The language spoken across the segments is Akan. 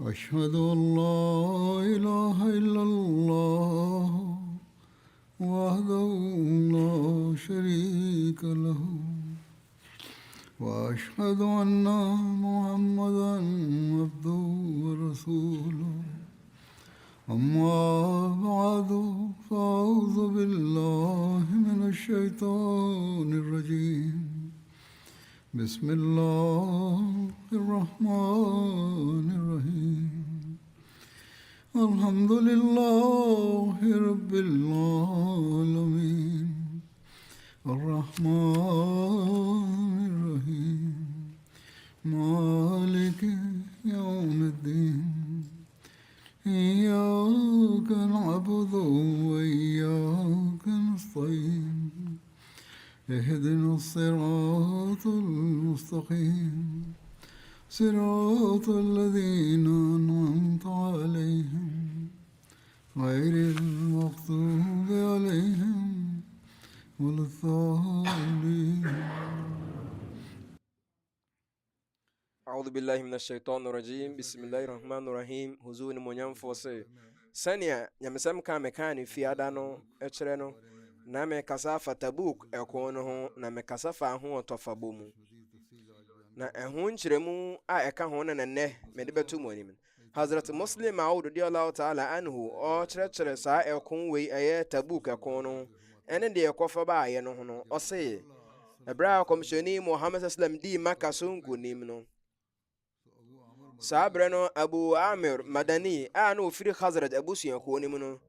أشهد أن لا إله إلا الله وحده لا شريك له وأشهد أن محمدا عبده ورسوله أما بعد فأعوذ بالله من الشيطان الرجيم بسم الله الرحمن الرحيم الحمد لله رب العالمين الرحمن الرحيم مالك يوم الدين إياك نعبد وإياك نستعين اهدنا الصراط المستقيم صراط الذين أنعمت عليهم غير المغضوب عليهم ولا الضالين. أعوذ بالله من الشيطان الرجيم بسم الله الرحمن الرحيم هزون منيم فوسي سانيا يمسام كامكاني في أدانو اتشرنو na mekasa fa Tabuk ɛko no ho na mekasa fa ho ɔtɔfabɔ mu na ɛho nkyerɛmu a ɛka ho na nɛnɛ mede bɛto mu anim. Hazrat Muslim Maud radiyallahu ta'ala anhu ɔkyerɛkyerɛ saa ɛko wei ɛyɛ Tabuk ɛko no ɛne deɛ ɛkɔfa baayɛ no ho no ɔse ɛberɛ a kɔmhyɛni Muhammad sallam dii Maka so nkonim no saa berɛ no Abu Amir Madani a na ofiri Khazraj abusuakuo nim no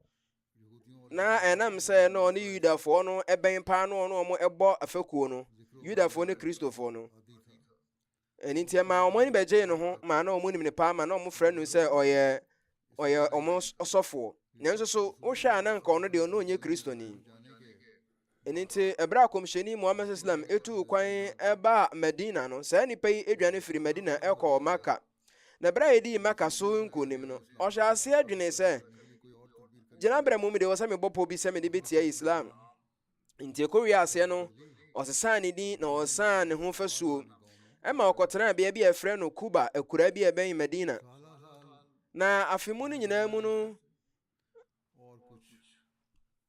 na enam sɛ na ɔne Yudafoɔ no ɛbɛn paa no ɔno ɔmo ɛbɔ afakuo no Yudafoɔ ne Kristofoɔ no ɛni nti ma ɔmo ani bɛgye no ho ma na ɔmo nim ne paa ma na ɔmo frɛ no sɛ ɔyɛ ɔmo ɔsɔfoɔ nanso so wohwɛ a na nka ɔno deɛ ɔno ɔnyɛ Kristoni. ɛni nti ɛberɛ a kɔmhyɛni Muhammad sallam ɛtu kwan ɛba Medina no saa nnipa yi aduane firi Medina ɛkɔɔ Maka na ɛberɛ a yɛdii Maka so nkonim no ɔhyɛ ase adwene sɛ gyinabere mu de wɔsɛ mebɔpɔ bi sɛ mede bɛtia Islam nti ɛkɔwie aseɛ no ɔsesaa ne din na ɔsaa ne ho fasuo ɛma ɔkɔtena bea bi a ɛfrɛ no Kuba akura bi a ɛbɛn Medina na afe mu no nyinaa mu no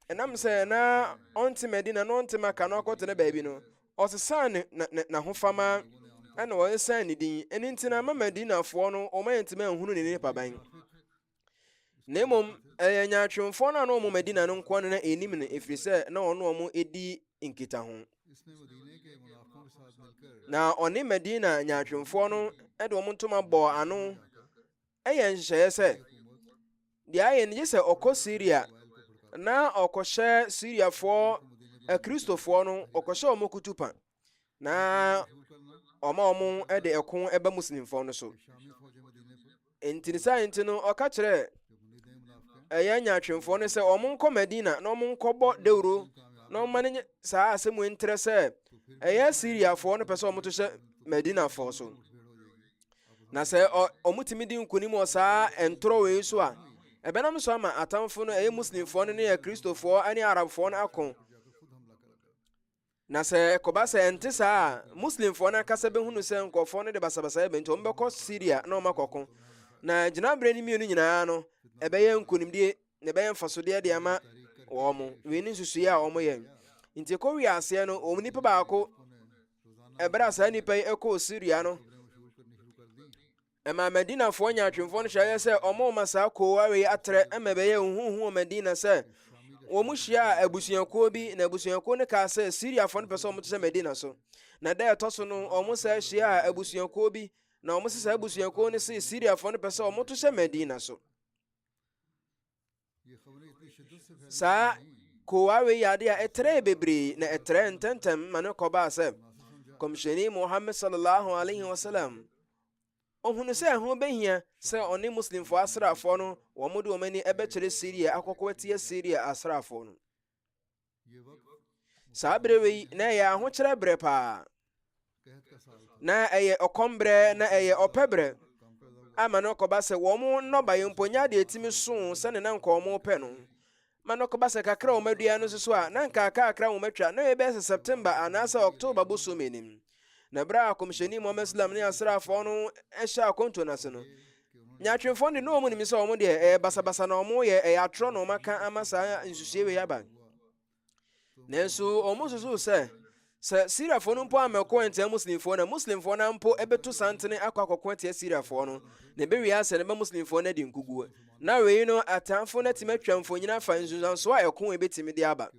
ɛnam sɛ na ɔnte Medina na ɔnte Maka na ɔkɔtena baabi no ɔsesaa n'ahofama ɛna ɔsesaa ne din ɛno nti na ama Medinafoɔ no ɔma yɛntimi ahunu ne nipa ban na mmom ɛyɛ nyaatwomfoɔ no a na ɔmo Medina no nkoa no na ɛnim no ɛfiri sɛ na ɔno ɔmo ɛdi nkita ho na ɔne Medina nyaatwomfoɔ no ɛde ɔmo ntoma bɔɔ ano ɛyɛ nhyehyɛeɛ sɛ deɛ ayɛ no gye sɛ ɔkɔ Syria na ɔkɔhyɛ Syriafoɔ Kristofoɔ no ɔkɔhyɛ ɔmo kutupa na ɔmo ɛde ɛko ɛba Muslimfoɔ no so enti saa nti no ɔka kyerɛ ɛyɛ nyaatwemfoɔ no sɛ ɔmo nkɔ Medina na ɔmo nkɔbɔ dewuro na ɔma ne saa asɛm wei ntrɛ sɛ ɛyɛ Syriafoɔ no pɛ sɛ ɔmo to hyɛ Medinafoɔ so na sɛ ɔmo tumi di nkonim wɔ saa ɛntorɔ wei so a ɛbɛnam so ama atamfo no ɛyɛ Muslimfoɔ no ne yɛ Kristofoɔ ne Arabfoɔ no ako na sɛ ɛkɔba sɛ ɛnte saa a Muslimfoɔ no akasa bɛhunu sɛ nkɔfoɔ no de basabasa ɛbɛ nti ɔmo bɛkɔ Syria na ɔmo akɔko na gyinabere no mmienu nyinaa no ɛbɛyɛ nkonimdie na ɛbɛyɛ mfasodeɛ de ama wɔn wei ne nsusuiɛ a wɔn yɛ nti ɛkɔwie aseɛ no wɔn nipa baako ɛberɛ a saa nipa yi ɛkɔɔ Syria no ɛma Medinafoɔ nyaatwemfoɔ no hyɛ sɛ wɔn ma saa koowa wei atrɛ ɛma ɛbɛyɛ huhu wɔ Medina sɛ wɔn hyia abusuakuo bi na abusuakuo no kaa sɛ Syriafoɔ no pɛ sɛ wɔn to sɛ Medina so na da ɛtɔ so no wɔn sɛ hyia abusuakuo bi na wɔn sɛ abusuakuo no sɛ Syriafoɔ no pɛ sɛ wɔn to sɛ Medina so saa koowa wei yɛ ade a ɛtrɛ bebree na ɛtrɛ ntɛntɛm ma ne kɔbaa sɛ kɔmhyɛni Muhammad sallallahu alaihi wasallam ɔhunu sɛ ɛho bɛhia sɛ ɔne Muslimfoɔ asraafoɔ no wɔn de wɔn ani ɛbɛkyerɛ Syria akɔkɔ atia Syria asraafoɔ no saa berɛ wei na ɛyɛ ahokyerɛ berɛ paa na ɛyɛ ɔkɔm berɛ na ɛyɛ ɔpɛ berɛ ama no kɔba sɛ wɔn nnɔbaeɛ mpo nyɛ adeɛ ɛtumi so sɛne na nka wɔn pɛ no ma no kɔba sɛ kakra wɔn adua no so a na nka kakra wɔn atwa na ɛbɛyɛ sɛ September anaasɛ October bosom anim na berɛ a kɔmhyɛni Muhammad sallam ne asraafoɔ no ɛhyɛ akonto no ase no nyatwemfo de no mu nim sɛ ɔmo de basabasa na ɔmo yɛ atro na ɔmo aka ama saa nsusuye we yaba nanso ɔmo susu sɛ Syriafoɔ no mpo amɛkɔ ntia Muslimfoɔ na Muslimfoɔ no mpo ɛbɛto santene akɔ akɔkɔ ntia Syriafoɔ no na ɛbɛwie asɛ ne ba Muslimfoɔ no adi nkuguo na wei no atamfo no atumi atwa mfonyini afa nsunsuanso a ɛko ɛbɛtumi de aba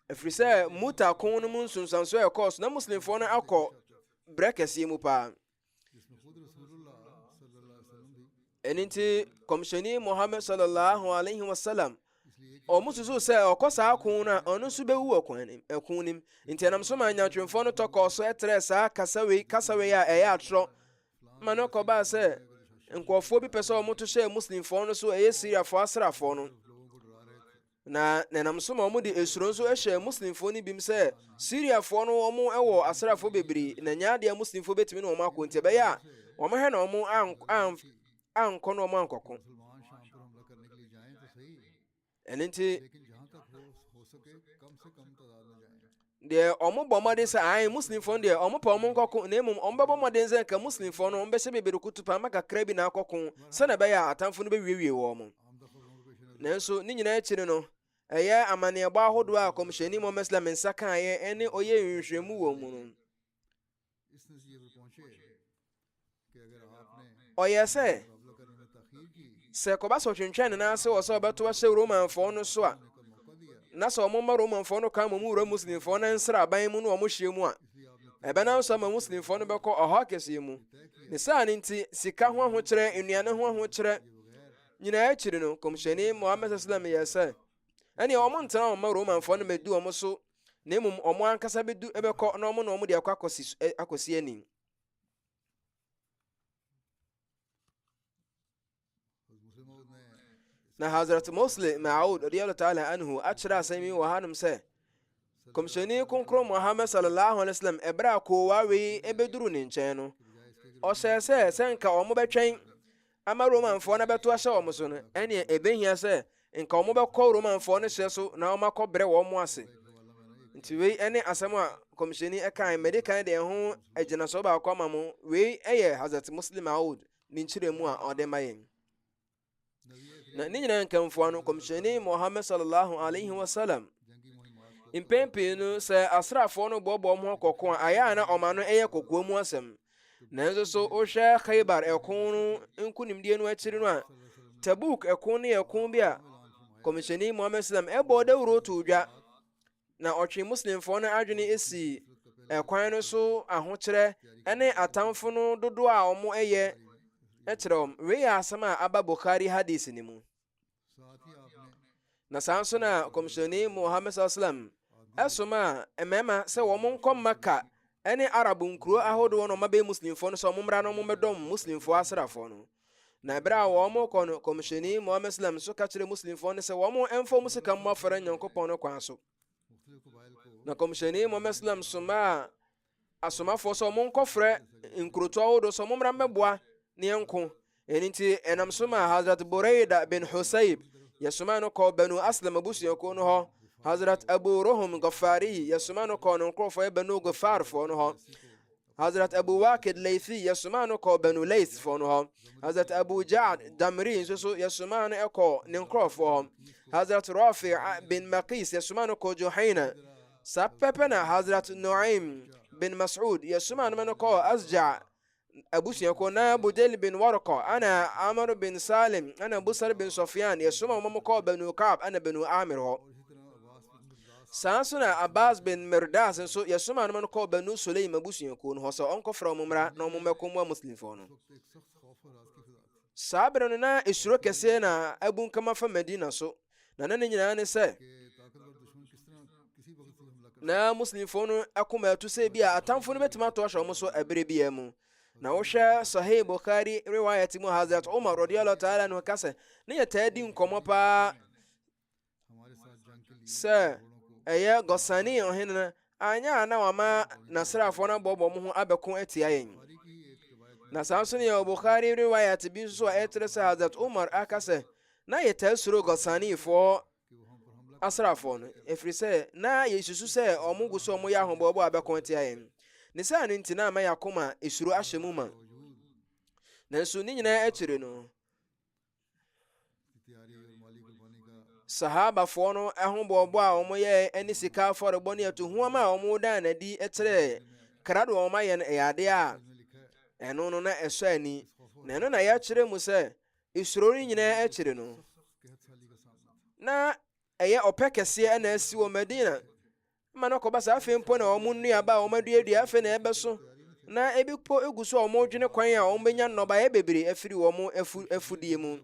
ɛfiri sɛ muta ko no mu nsunsuanso a ɛkɔɔ so na Muslimfoɔ no akɔ brɛ kɛseɛ mu paa ɛno nti kɔmhyɛni Muhammad sallallahu alaihi wasallam ɔmo susu sɛ ɔkɔ saa ko no a ɔno nso bɛwu ɛko nim nti ɛnam so ma nyatwemfoɔ no tɔkɔɔ so ɛtrɛ saa kasawei a ɛyɛ atorɔ ma no kɔbaa sɛ nkurɔfoɔ bi pɛ sɛ ɔmo to hyɛ Muslimfoɔ no so ɛyɛ Syriafoɔ asrafoɔ no na ɛnam so ma ɔmo de esuro nso ɛhyɛ Muslimfoɔ no bim sɛ Syriafoɔ no ɔmo ɛwɔ asrafoɔ bebree na nyaade a Muslimfoɔ bɛtumi ne ɔmo akɔ nti ɛbɛyɛ a ɔmo hɛ na ɔmo ankɔ na ɔmo ankɔko ɛno nti deɛ ɔmo bɔ mmɔden sɛ ae Muslimfoɔ deɛ ɔmo pɛ ɔmo nkɔko na mmom ɔmo bɛbɔ mmɔden sɛ nka Muslimfoɔ no ɔmo bɛhyɛ bebree kutu paa ma kakra bi na akɔko sɛnea ɛbɛyɛ a atamfo no bɛwiewie wɔ mo nanso ne nyinaa akyiri no ɛyɛ amanneɛbɔ ahodoɔ a kɔmhyɛni Muhammad Islam nsa kaeɛ ɛne ɔyɛ nhwehwɛmu wɔ mu no ɔyɛ sɛ kɔba sɛ ɔtwentwɛn ne nan ase wɔ sɛ ɔbɛto ahyɛ Romanfoɔ no so a na sɛ ɔmo ma Romanfoɔ no kan ma mu wura Muslimfoɔ no nsra aban mu no ɔmo hyia mu a ɛbɛnam so ama Muslimfoɔ no bɛkɔ ɔhɔ akɛseɛ mu ne saa ne nti sika ho ahokyerɛ nnuane ho ahokyerɛ nyinaa akyiri no kɔmhyɛni Muhammad sallam yɛ sɛ ɛnea ɔmo ntena ɔmo ma Romanfoɔ no mɛdu ɔmo so na mmom ɔmo ankasa ɛbɛkɔ na ɔmo de akɔ akɔsi anim na Hazrat Muslim Maud radiyallahu ta'ala anhu akyerɛ asɛm yi wɔ hanom sɛ kɔmhyɛni kronkron Muhammad sallallahu alaihi wasallam ɛberɛ a koowa wei ɛbɛduru ne nkyɛn no ɔhyɛɛ sɛ nka ɔmo bɛtwɛn ama Romanfoɔ no bɛto ahyɛ ɔmo so no ɛneɛ ɛbɛhia sɛ nka ɔmo bɛkɔ Romanfoɔ no hyɛ so na ɔmo akɔbrɛ wɔn mo ase nti wei ɛne asɛm a kɔmhyɛni ɛkan mɛde kan de ɛho agyinaso baako ama mo wei ɛyɛ Hazrat Muslim Maud ne nkyerɛmu a ɔde ma yɛn na ne nyinaa nkamfoa no kɔmhyɛni Muhammad sallallahu alaihi wasallam mpɛn pii no sɛ asraafoɔ no bɔɔbɔɔ mo kɔkɔ a ayɛ a na ɔma no ɛyɛ kɔkɔɔ mu asɛm nanso so wohwɛ Khaybar ɛko no nkonimdie no akyiri no a Tabuk ɛko no yɛ ɛko bi a kɔmhyɛni Muhammad sallam ɛbɔɔ dawuro to dwa na ɔtwe Muslimfoɔ no adwene esi ɛkwan no so ahokyerɛ ɛne atamfo no dodoɔ a ɔmo ɛyɛ ɛkyerɛ wei yɛ asɛm a aba Bukhari hadith ne mu na saa nso na kɔmhyɛni Muhammad sallam ɛsom a mmarima sɛ wɔn nkɔ Maka ɛne Arab nkuro ahodoɔ no ɔmabɛyɛ Muslimfoɔ no sɛ ɔmo mmra no ɔmo bɛdɔm Muslimfoɔ asrafoɔ no na ɛberɛ a wɔn kɔ no kɔmhyɛni Muhammad sallam nso ka kyerɛ Muslimfoɔ no sɛ wɔn ɛmfa ɔmo sika mmɔ afɔre Nyankopɔn no kwan so na kɔmhyɛni Muhammad sallam soma a asomafoɔ sɛ ɔmo nkɔfrɛ nkurotoɔ ahodoɔ sɛ ɔmo mmra mmɛboa ne yɛnko ɛno nti ɛnam so ma Hazrat Buraida bin Husayb yɛsoma no kɔ Banu Aslam abusuakuo no hɔ Hazrat Abu Ruhum Ghaffari yɛsoma no kɔ no nkurɔfoɔ Banu Ghafarfoɔ no hɔ Hazrat Abu Waqid Laythi yɛsoma no kɔ Banu Laythfoɔ no hɔ Hazrat Abu Ja'd Damri nso so yɛsoma no ɛkɔ ne nkurɔfoɔ hɔ Hazrat Rafi' bin Maqis yɛsoma no kɔ Juhayna saa pɛpɛ na Hazrat Nu'aym bin Mas'ud yɛsoma no kɔ Asja' abusuakuo na Budayl bin Warqa ana Amr bin Salim ana Busar bin Sufyan yɛsoma mo kɔ Banu Ka'b ana Banu Amir hɔ saa nso na Abbas bin Mirdas nso yɛsoma no kɔ Banu Sulaym abusuakuo no hɔ sɛ ɔnkɔfrɛ ɔmo mmra na ɔmo mmɛkɔ mu Muslimfoɔ no saa bere no na esuro kɛseɛ na abunkama fa Madina so na ne nyinaa ne sɛ na Muslimfoɔ no akoma atu sɛ bi a atamfo no bɛtumi atɔ ahyɛ ɔmo so abere bi mu na wohwɛ Sahih Bukhari riwayat mu Hazrat Umar radiyallahu ta'ala anhu kasa ne yɛ taa di nkɔmmɔ paa sɛ ɛyɛ Ghassani ɔhene anya na wama nasrafoɔ no bɔbɔ mo ho abɛko atia yɛn na saa nso ne yɛ Bukhari riwayat bi nso a ɛtere sɛ Hazrat Umar akasa na yɛ taa suro Ghassanifoɔ asrafoɔ no ɛfiri sɛ na yɛsusu sɛ ɔmo gu so ɔmo yɛ ahobɔbɔ abɛko atia yɛn ne saa no nti na ama yakoma esuro ahyɛ mu ma nanso ne nyinaa akyire no sahabafoɔ no ho bɔɔbɔ a wɔyɛ ɛne sika afɔrebɔ ne atuhuama a wɔdan n'adi kyerɛ krado a wɔayɛ no ɛyɛ adeɛ a ɛno no na ɛsɔ ani na ɛno na yɛakyerɛ mu sɛ esuro no nyinaa akyire no na ɛyɛ ɔpɛ kɛseɛ ɛna asi wɔ Madina ma no kɔba saa afei mpo na wɔn nnuaba a wɔaduadua afei na ɛbɛso na ebi po egu so a wɔdwene kwan a wɔbɛnya nnɔbaeɛ bebree afiri wɔn afudie mu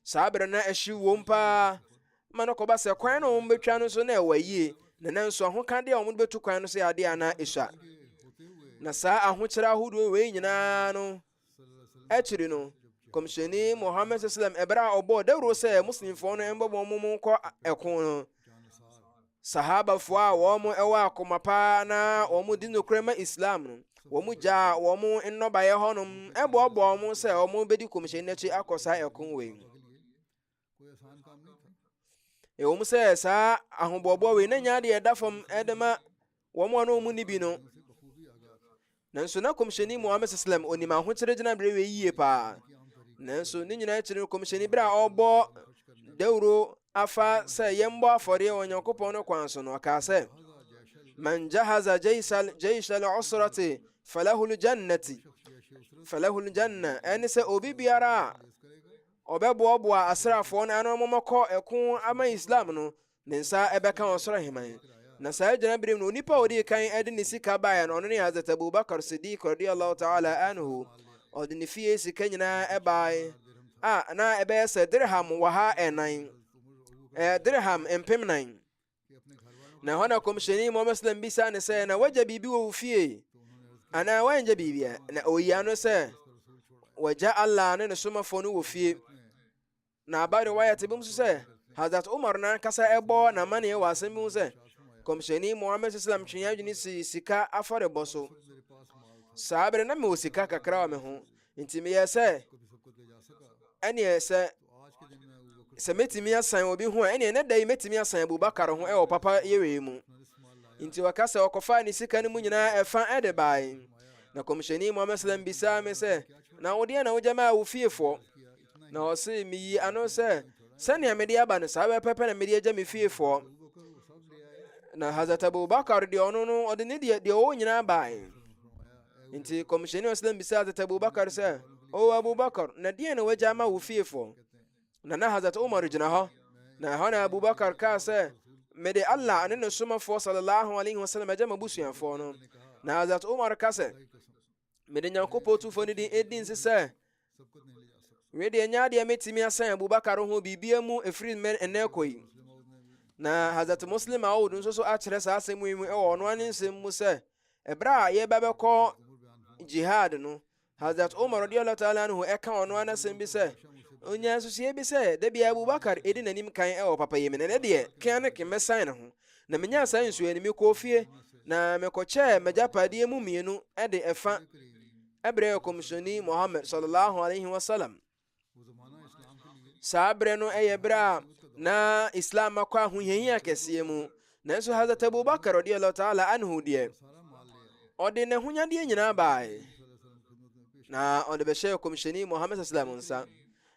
saa bere na ɛhye wɔm paa ma no kɔba sɛ kwan na wɔbɛtwa no so na ɛwɔ yie na nanso ahokadeɛ a wɔbɛtu kwan no so yɛ adeɛ a na esua na saa ahokyerɛ ahodoɔ wei nyinaa no akyiri no Kɔmhyɛni Muhammad sallam ɛbɛrɛ a ɔbɔɔ dawuro sɛ muslimfoɔ no mbɔ wɔn mu kɔ ɛko no sahabafoɔ a wɔn ɛwɔ akoma paa na wɔn di nokura ma Islam no wɔn gyaa wɔn nnɔbaeɛ hɔnom ɛbɔɔbɔɔ wɔn sɛ wɔn bɛdi kɔmhyɛni n'akyi akɔ saa ɛko wei ɛwɔm sɛ saa ahobɔbɔ wei na nya adeɛ ɛda fam ɛde ma wɔn a na wɔn ni bi no nanso na Kɔmhyɛni Muhammad sallam onim ahokyere gyina bere wei yie paa nanso ne nyinaa akyire no kɔmhyɛni bere a ɔbɔ dawuro afa sɛ yɛmbɔ afɔdeɛ wɔ Onyankopɔn no kwan so no ɔkaa sɛ man jahaza jaysh al-usrati falahu al-janna ɛne sɛ obi biara a ɔbɛboaboa asraafoɔ no ano mmɔkɔ ɛko ama Islam no ne nsa ɛbɛka ɔsoro heman na saa gyina bere mu no onipa a ɔde kan ɛde ne sika baeɛ no ɔno ne Hazrat Abubakar Siddiq radiyallahu ta'ala anhu ɔde ne fie sika nyinaa ɛbae a na ɛbɛyɛ sɛ dirham dirham mpem 9 na hɔ na Kɔmhyɛni Muhammad sallam bisa ne sɛ na wagya biribi wɔ wo fie anaa wangya biribi na ɔyi ano sɛ wagya Allah ne ne somafoɔ no wɔ fie na aba de wayɛ tebem so sɛ Hazrat Umar na ankasa ɛbɔ na ma ne wɔ asɛm bi mu sɛ Kɔmhyɛni Muhammad sallam twe adwene si sika afɔrebɔ so saa bere na mewɔ sika kakra wɔ me ho nti meyɛ sɛ ɛneɛ sɛ mɛtumi asan obi ho a ɛneɛ ne da yi mɛtumi asan Abubakar ho ɛwɔ papa yɛwei mu nti wɔka sɛ ɔkɔfaa ne sika no mu nyinaa ɛfa ɛde bae na Kɔmhyɛni Muhammad sallam bisaa me sɛ na wodeɛ na wogya maa wo fiefoɔ na ɔse meyi ano sɛ sɛnea mede aba no saa bɛpɛpɛ na mede agya me fiefoɔ na Hazrat Abubakar deɛ ɔno no ɔde ne deɛ ɔwɔ nyinaa bae nti Kɔmhyɛni sallam bisaa Hazrat Abubakar sɛ o Abubakar na deɛ na wagya ama wo fiefoɔ na Hazrat Umar gyina hɔ na hɔ na Abubakar kaa sɛ mede Allah ne ne somafoɔ sallallahu alaihi wasallam agya m'abusuafoɔ no na Hazrat Umar ka sɛ mede Nyankopɔn tufoɔ no din ɛdi nse sɛ wei deɛ nyɛ adeɛ mɛtumi asan Abubakar ho biribia mu ɛfiri ɛnnɛ kɔ yi na Hazrat Muslim Maud nso so akyerɛ saa asɛm yi mu ɛwɔ ɔno ane nsɛm mu sɛ ɛberɛ a yɛbɛbɛkɔ jihad no Hazrat Umar radiyallahu ta'ala anhu ɛka ɔno ane asɛm bi sɛ onya nsusuɛ bi sɛ da bia Abubakar ɛdi n'anim kan ɛwɔ papa yi mu na ne deɛ kan ne kemmɛsan ne ho na menya saa nsuɛ ne mekɔ fie na mekɔkyɛɛ m'agyapadeɛ mu mmienu ɛde ɛfa ɛberɛ Kɔmhyɛni Muhammad sallallahu alaihi wasallam saa berɛ no ɛyɛ berɛ a na Islam akɔ ahohiahia kɛseɛ mu nanso Hazrat Abubakar radiyallahu ta'ala anhu deɛ ɔde ne honyadeɛ nyinaa bae na ɔde bɛhyɛ Kɔmhyɛni Muhammad sallallahu nsa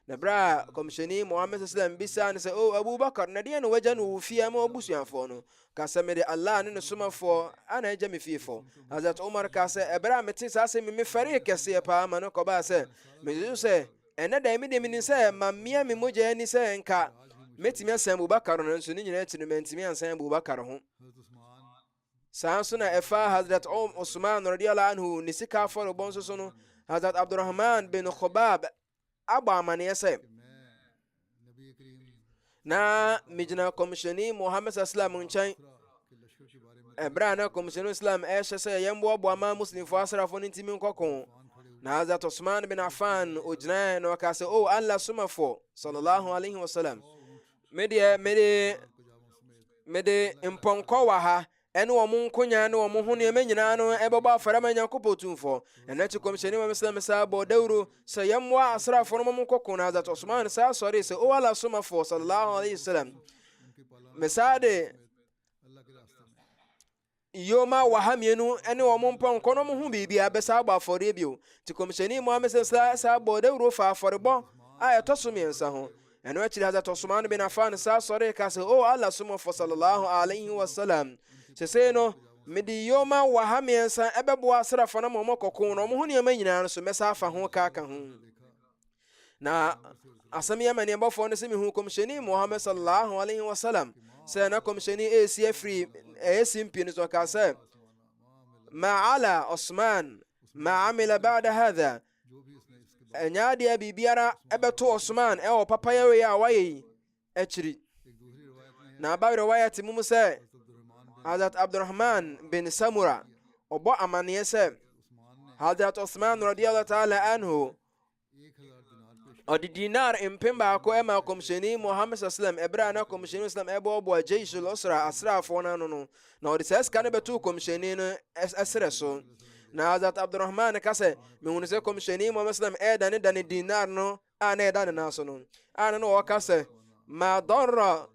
na berɛ a Kɔmhyɛni Muhammad sallallahu bisa ne sɛ o Abubakar na deɛ na wagya no wo fie ama wabusuafoɔ no ka sɛ mede Allah ne ne somafoɔ ana agya me fiefoɔ Hazrat Umar ka sɛ ɛberɛ a mete saa sɛ mefɛree kɛseɛ paa ma no kɔbaa sɛ mesusu sɛ ɛnɛ da mede menim sɛ mammea me mogya ani sɛ nka mɛtumi asan Abubakar no nso ne nyinaa akyi no mantumi ansan Abubakar ho saa nso na ɛfa Hazrat Usman radiyallahu anhu ne sika afɔrebɔ nso so no Hazrat Abdurrahman bin Khobab abɔ amanneɛ sɛ na megyina Kɔmhyɛni Muhammad sallam nkyɛn ɛberɛ a na Kɔmhyɛni Islam ɛhyɛ sɛ yɛmboaboa ma muslimfoɔ asrafoɔ no ntimi nkɔko na Hazrat Usman bin Affan ogyinaɛ na ɔka sɛ o Allah somafoɔ sallallahu alaihi wasallam mede mpɔnkɔ wɔ ha ɛne wɔn nkonya ne wɔn ho nneɛma nyinaa no ɛbɛbɔ afɔre ma Nyankopɔn tumfoɔ ɛno akyi Kɔmhyɛni Muhammad sallam saa bɔ dawuro sɛ yɛmmoa asraafoɔ no ma nkɔko na Hazrat Usman saa sɔre sɛ o Allah somafoɔ sallallahu alaihi wasallam mesaa de yoma wahamienu ene omo mpɔnkɔ no mo ho biribiara bɛsa abɔ afɔre bio nti kɔmhyɛni Muhammad sa bɔ dawuro fa afɔrebɔ a ɛtɔ so mmiɛnsa ho ɛno akyiri Hazrat Osman bin Affan sa sɔre ka sɛ o Allah somɔfo sallallahu alaihi wasallam sesei no mede yoma waha mmiɛnsa ɛbɛboa asrafo no ma ɔmɔ kɔko no ɔmo ho nneɛma nyinaa no so mɛsa afa ho ka ho na asɛm yɛ ma nneɛbɔfoɔ no sɛ mehu kɔmhyɛni Muhammad sallallahu alaihi wasallam sɛ na kɔmhyɛni ɛsi afiri ɛyɛsi mpie no so ɔka sɛ ma ala Osman ma amila ba'da hadha ɛnyɛ adeɛ biribiara ɛbɛto Osman ɛwɔ papayɛ wei a wayɛ yi akyiri na aba riwayat mu sɛ Hazrat Abdurrahman bin Samura ɔbɔ amanneɛ sɛ Hazrat Osman radiyallahu ta'ala anhu ɔde dinar mpem baako ɛma kɔmhyɛni Muhammad sallam ɛberɛ a na kɔmhyɛni sallam ɛbɔɔboa Jayshul Usra asraafoɔ no ano no na ɔde saa sika no bɛtoo kɔmhyɛni no ɛserɛ so na Hazrat Abdurrahman ka sɛ mehunu sɛ kɔmhyɛni Muhammad sallam ɛdane dinar no a na ɛda ne nan so no a na wɔka sɛ ma darra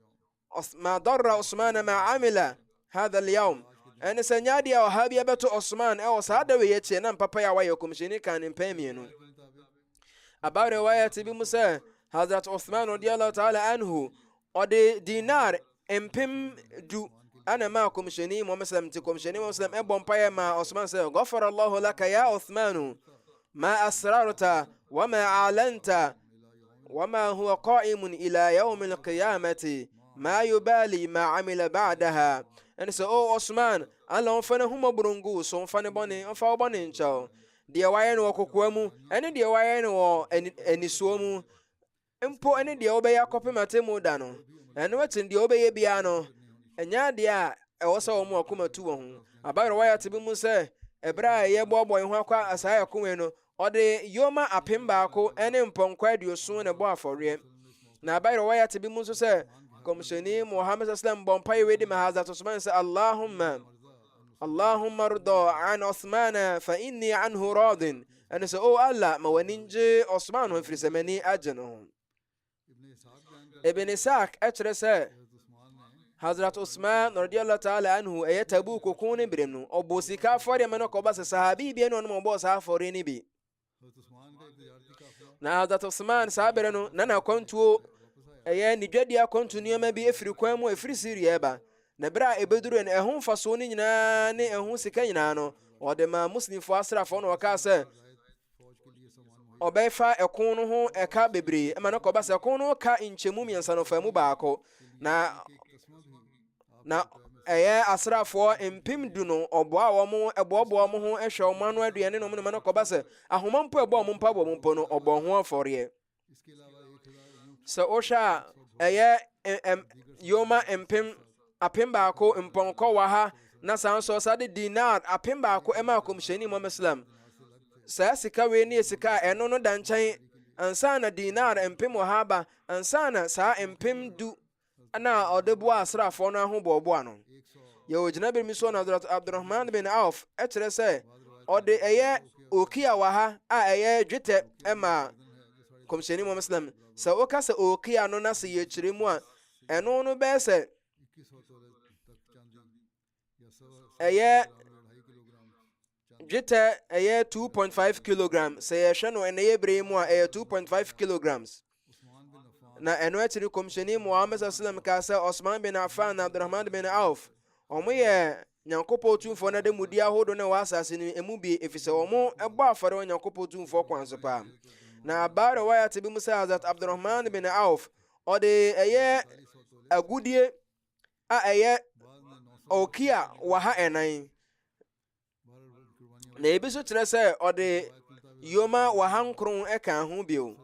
Osman ma amila hadha al-yawm ɛne sɛ nyade a ɔha bi ɛbɛto Osman ɛwɔ saa da wei akyi na mpapa yɛ a wayɛ kɔmhyɛni kan ne mpɛn mmienu aba riwayat bi mu sɛ Hazrat Uthman radiyallahu ta'ala anhu ɔde dinar mpem du ana ma kɔmhyɛni Muhammad sallam nti kɔmhyɛni Muhammad sallam ɛbɔ mpaeɛ ma Osman sɛ ghafara Allahu laka ya Uthmanu ma asrarta wa ma a'lanta wa ma huwa qa'imun ila yawm al-qiyamati ma yubali ma amila ba'daha ɛne sɛ o Osman ala ɔmfa ne homa burungu so ɔmfa wo bɔne nkyɛw deɛ wayɛ no wɔ kokoa mu ɛne deɛ wayɛ no wɔ anisuo mu mpo ɛne deɛ wobɛyɛ akɔpem atemmu da no ɛno akyiri deɛ wobɛyɛ biara no ɛnyɛ adeɛ a ɛwɔ sɛ wɔn akoma tu wɔn ho abayɛ wayɛ bi mu sɛ ɛberɛ a ɛyɛ bɔɔbɔ ho akɔ asaa ɛkome no ɔde yoma apem baako ɛne mpɔnkɔ aduoson na ɛbɔ afɔreɛ na abayɛ wayɛ bi mu nso sɛ kɔmhyɛni Muhammad sallam bɔ mpaeɛ wei de ma Hazrat Usman sɛ Allahumma rda an Osmana fa inni anhu radin ɛne sɛ o Allah ma w'ani ngye Osman ho firi sɛ m'ani agye no ho Ibn Ishaq ɛkyerɛ sɛ Hazrat Usman radiyallahu ta'ala anhu ɛyɛ Tabuk koko ne berem no ɔbɔ sika afɔre ma no kɔba sɛ sahabi bi ne ɔno ɔbɔ saa afɔre ne bi na Hazrat Usman saa bere no na kwantuo ɛyɛ ne dwadi akwantu nneɛma bi efiri kwan mu efiri Syria ɛba na bere a ebeduru no ɛho mfaso no nyinaa ne ɛho sika nyinaa no ɔde ma muslimfo asrafo no wɔka sɛ ɔbɛfa ɛko no ho ɛka bebree ɛma no kɔba sɛ ɛko no ka nkyɛmu mmiɛnsa no fa mu baako na ɛyɛ asrafoɔ mpem du no ɔboa wɔn ɛboaboa wɔn ho ɛhwɛ wɔn ano aduane no ma no kɔba sɛ ahoma mpo ɛbɔ wɔn mpa bɔ wɔn mpo no ɔbɔ ho afɔreɛ sɛ wohwɛ a ɛyɛ yoma apem baako mpɔnkɔ wɔ ha na saa nso saa de dinar apem baako ɛma kɔmhyɛni Muhammad sallam saa sika wei ne sika a ɛno no da nkyɛn ansa na dinar mpem wɔ ha ba ansa na saa mpem du na ɔde boa asrafoɔ no ahobɔɔboa no yɛwɔ gyina bɛmi so na Abdurrahman bin Auf ɛkyerɛ sɛ ɔde ɛyɛ okia wɔ ha a ɛyɛ dwetɛ ɛma kɔmhyɛni Muhammad sallam sɛ woka sɛ okia no na sɛ yɛkyerɛ mu a ɛno no bɛyɛ sɛ ɛyɛ dwetɛ ɛyɛ 2.5 kilogram sɛ yɛhwɛ no ɛnɛ yɛ bere mu a ɛyɛ 2.5 kilograms na ɛno akyiri kɔmhyɛni Muhammad sallam ka sɛ Osman bin Affan na Abdurrahman bin Auf ɔmo yɛ Nyankopɔn tumfoɔ na de mudi ahodoɔ na wɔ asase no emu bi efisɛ ɔmo ɛbɔ afɔre wɔ Nyankopɔn tumfoɔ kwan so paa na abare waya te bi mu sɛ Hazrat Abdurrahman bin Auf ɔde ɛyɛ agudie a ɛyɛ okia wɔ ha ɛnan na ebi so kyerɛ sɛ ɔde yoma wɔ ha nkron ɛka ho bio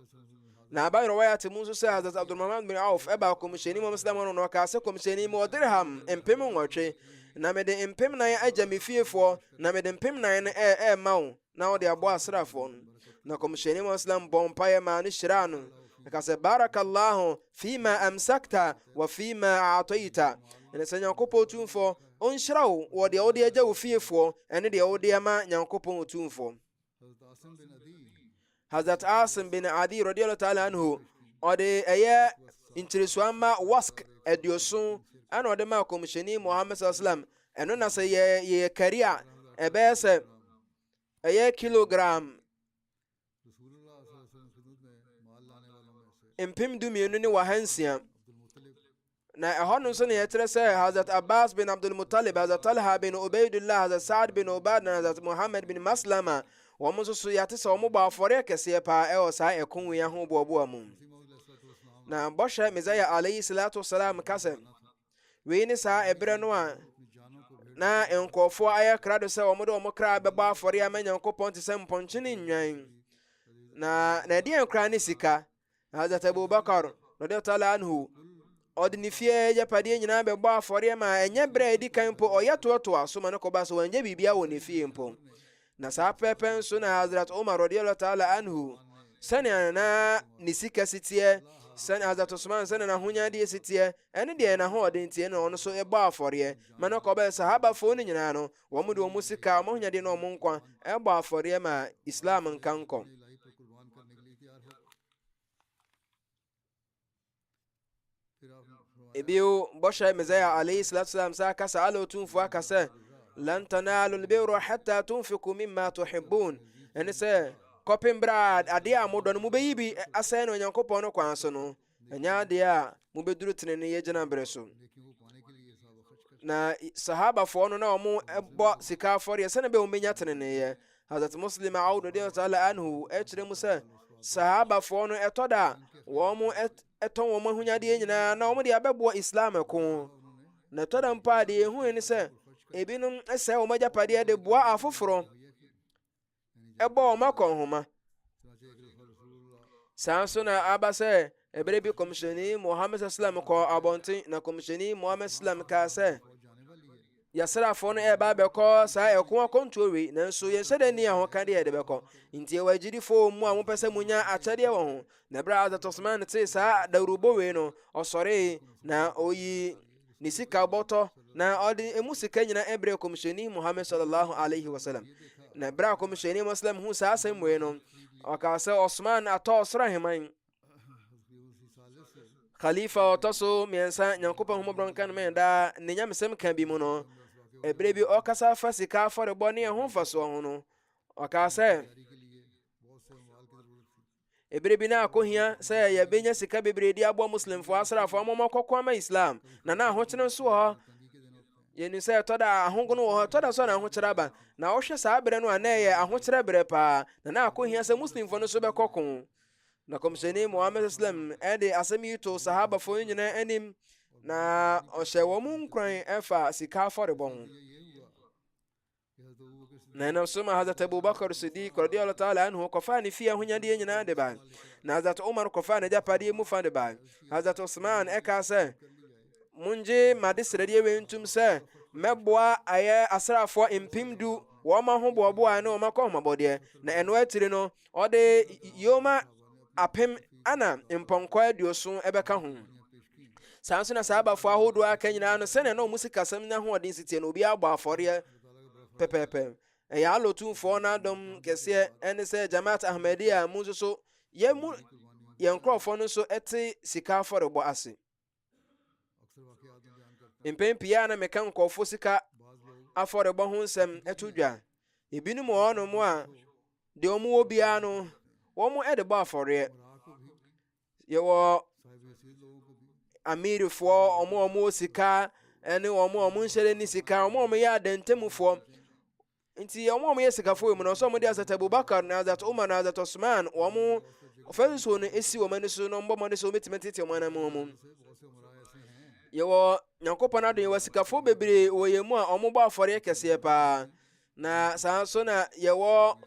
na abare waya te mu nso sɛ Hazrat Abdurrahman bin Auf ɛba kɔmhyɛni Muhammad sallallahu alaihi wasallam no ɔka sɛ kɔmhyɛni mu dirham mpem nwɔtwe na mede mpem nan agya me fiefoɔ na mede mpem nan no ɛɛma wo na wɔde abɔ asrafoɔ no na kɔmhyɛni Muhammad sallallahu bɔ mpaeɛ ma no hyira no ɛka sɛ barakallahu fima amsakta wa fima a'tayta ɛne sɛ Nyankopɔn tumfoɔ ɔnhyira wo wɔ deɛ wode agya wo fiefoɔ ɛne deɛ wode ama Nyankopɔn tumfoɔ Hazrat Asim bin Adi radiyallahu ta'ala anhu ɔde ɛyɛ nkyerɛsua ma wask aduoson ɛna ɔde ma kɔmhyɛni Muhammad sallallahu alaihi wasallam ɛno na sɛ yɛ kari a ɛbɛyɛ sɛ ɛyɛ kilogram mpem 12 ne wahansia. na ɛhɔ no nso na yɛkyerɛ sɛ Hazrat Abbas bin Abdul Muttalib, Hazrat Talha bin Ubaidullah, Hazrat Saad bin Ubad na Hazrat Muhammad bin Maslama wɔn nso so yɛate sɛ wɔn bɔ afɔre kɛseɛ paa ɛwɔ saa ɛko yi ho boaboa mu. na bɔhyɛ Mesaya alayhi salatu wasalam ka sɛ wei ne saa ɛberɛ no a na nkɔɔfoɔ ayɛ krado sɛ wɔn de wɔn kra bɛbɔ afɔre ama Nyankopɔn te sɛ mpɔnkye ne nnwan. na ɛdeɛn kra ne sika. Hazrat Abubakar radiyallahu ta'ala anhu ɔde ne fie agyapadeɛ nyinaa bɛbɔ afɔre ma ɛnyɛ berɛ a ɛdi kan mpo ɔyɛ toatoa so ma no kɔba so wɔnyɛ biribia wɔ ne fie mpo. na saa pɛpɛ nso na Hazrat Umar radiyallahu ta'ala anhu sɛnea na ne sika siteɛ, sɛnea Hazrat Usman sɛnea n'ahonyadeɛ siteɛ ɛne deɛ n'ahoɔden tie na ɔno nso ɛbɔ afɔreɛ ma no kɔba sahabafoɔ no nyinaa no wɔn de wɔn sika wɔn ahonyadeɛ na wɔn nkwa ɛbɔ afɔreɛ ma Islam nka nkɔ. ebio bɔhyɛ Mesaya alayhi salatu wasalam sa ka sa ala otumfoɔ aka sɛ lan tanalu albirra hatta tunfiqu mimma tuhibbun. ɛne sɛ kɔpem berɛ a adeɛ a modɔ no mobɛyi bi asɛe no Onyankopɔn no kwan so no ɛnyɛ adeɛ a mobɛduru tenene yɛgyina berɛ so. na sahabafoɔ no na ɔmo ɛbɔ sika afɔreɛ sɛne bɛ wɔmɛnya teneneeɛ. Hazrat Muslim Aud radiyallahu ta'ala anhu ɛkyerɛ mu sɛ sahabafoɔ no ɛtɔ da wɔn mo ɛtɔn wɔn ahonyadeɛ nyinaa na wɔn de abɛboa Islam ɛko. na ɛtɔ da mpo a deɛ ɛhu ne sɛ ebinom ɛsɛe wɔn agyapadeɛ de boa afoforɔ ɛbɔ wɔn akɔnhoma. saa nso na aba sɛ ɛberɛ bi kɔmhyɛni Muhammad sallam kɔ abɔnten na kɔmhyɛni Muhammad sallam kaa sɛ yɛsrafoɔ no ɛba bɛkɔ saa ɛko akɔntuo wei nanso yɛnhyɛ da ni a ho ka deɛ yɛde bɛkɔ nti ɛwɔ agyidifo mu a mopɛ sɛ munya akyɛdeɛ wɔ ho. na berɛ a Hazrat Osman tee saa dawurubo wei no ɔsɔree na ɔyi ne sika bɔtɔ na ɔde emu sika nyinaa ɛbrɛ kɔmhyɛni Muhammad sallallahu alaihi wasallam. na berɛ a kɔmhyɛni Muslim hu saa asɛm wei no ɔkaa sɛ Osman atɔ ɔsoro aheman. khalifa ɔtɔ so mmiɛnsa Nyankopɔn homɔborɔ nka no mɛndaa ne nyamesɛm ka bi mu no ɛberɛ bi ɔkasa fa sika afɔrebɔ ne ɛho mfasoɔ ho no ɔkaa sɛ ɛberɛ bi na akɔhia sɛ yɛbɛnya sika bebree de aboa muslimfoɔ asrafoɔ amɔmɔkɔkɔ ama Islam na ahokyere nso wɔ hɔ. yɛnu sɛ ɛtɔ da ahogo no wɔ hɔ, ɛtɔ da so na ahokyere aba na ɔhwɛ saa berɛ no a na ɛyɛ ahokyere berɛ paa na akɔhia sɛ muslimfoɔ no so bɛkɔ ko. na kɔmhyɛni Muhammad sallam ɛde asɛm yi to sahabafoɔ nyinaa anim na ɔhyɛ wɔn mu nkuran ɛfa sika afɔrebɔ ho. na ɛnam so ma Hazrat Abubakar Siddiq radiyallahu ta'ala anhu kɔfaa ne fie ahonyadeɛ nyinaa de ba. na Hazrat Umar kɔfaa n'agyapadeɛ mu fa de ba. Hazrat Usman ɛkaa sɛ mongye made sradeɛ wei ntom sɛ mɛboa ayɛ asrafoɔ mpem 10 wɔma ho boaboa ne wɔma kɔhomabɔdeɛ. na ɛno atiri no ɔde yoma apem ana mpɔnkɔ 70 ɛbɛka ho. saa nso na sahabafoɔ ahodoɔ aka nyinaa no sɛnea na ɔmu sikasɛm ne ahoɔden sitie no obi abɔ afɔreɛ pɛpɛɛpɛ. ɛyɛ alotumfoɔ no adɔm kɛseɛ ɛne sɛ Jamaat Ahmadiyya mu nso so yɛn nkurɔfoɔ no nso ɛte sika afɔrebɔ ase. mpɛn pii a na meka nkɔɔfo sika afɔrebɔ ho nsɛm ɛto dwa. ebinom wɔ hɔnom a deɛ ɔmo wɔ biara no wɔn ɛde bɔ afɔreɛ. yɛwɔ amirifoɔ ɔmo sika ɛne ɔmo nhyɛde ne sika ɔmo yɛ adantemufoɔ. nti ɔmo yɛ sikafoɔ mu na ɔsɛ ɔmo de Hazrat Abubakar na Hazrat Umar na Hazrat Osman ɔmo ɔfɛnso no esi wɔn ani so na ɔmo bɔ ɔmo ani so ɔmo tete ɔmo anam mu. yɛwɔ Nyankopɔn adom yɛwɔ sikafoɔ bebree wɔ yɛn mu a ɔmo bɔ afɔreɛ kɛseɛ paa. na saa nso na yɛwɔ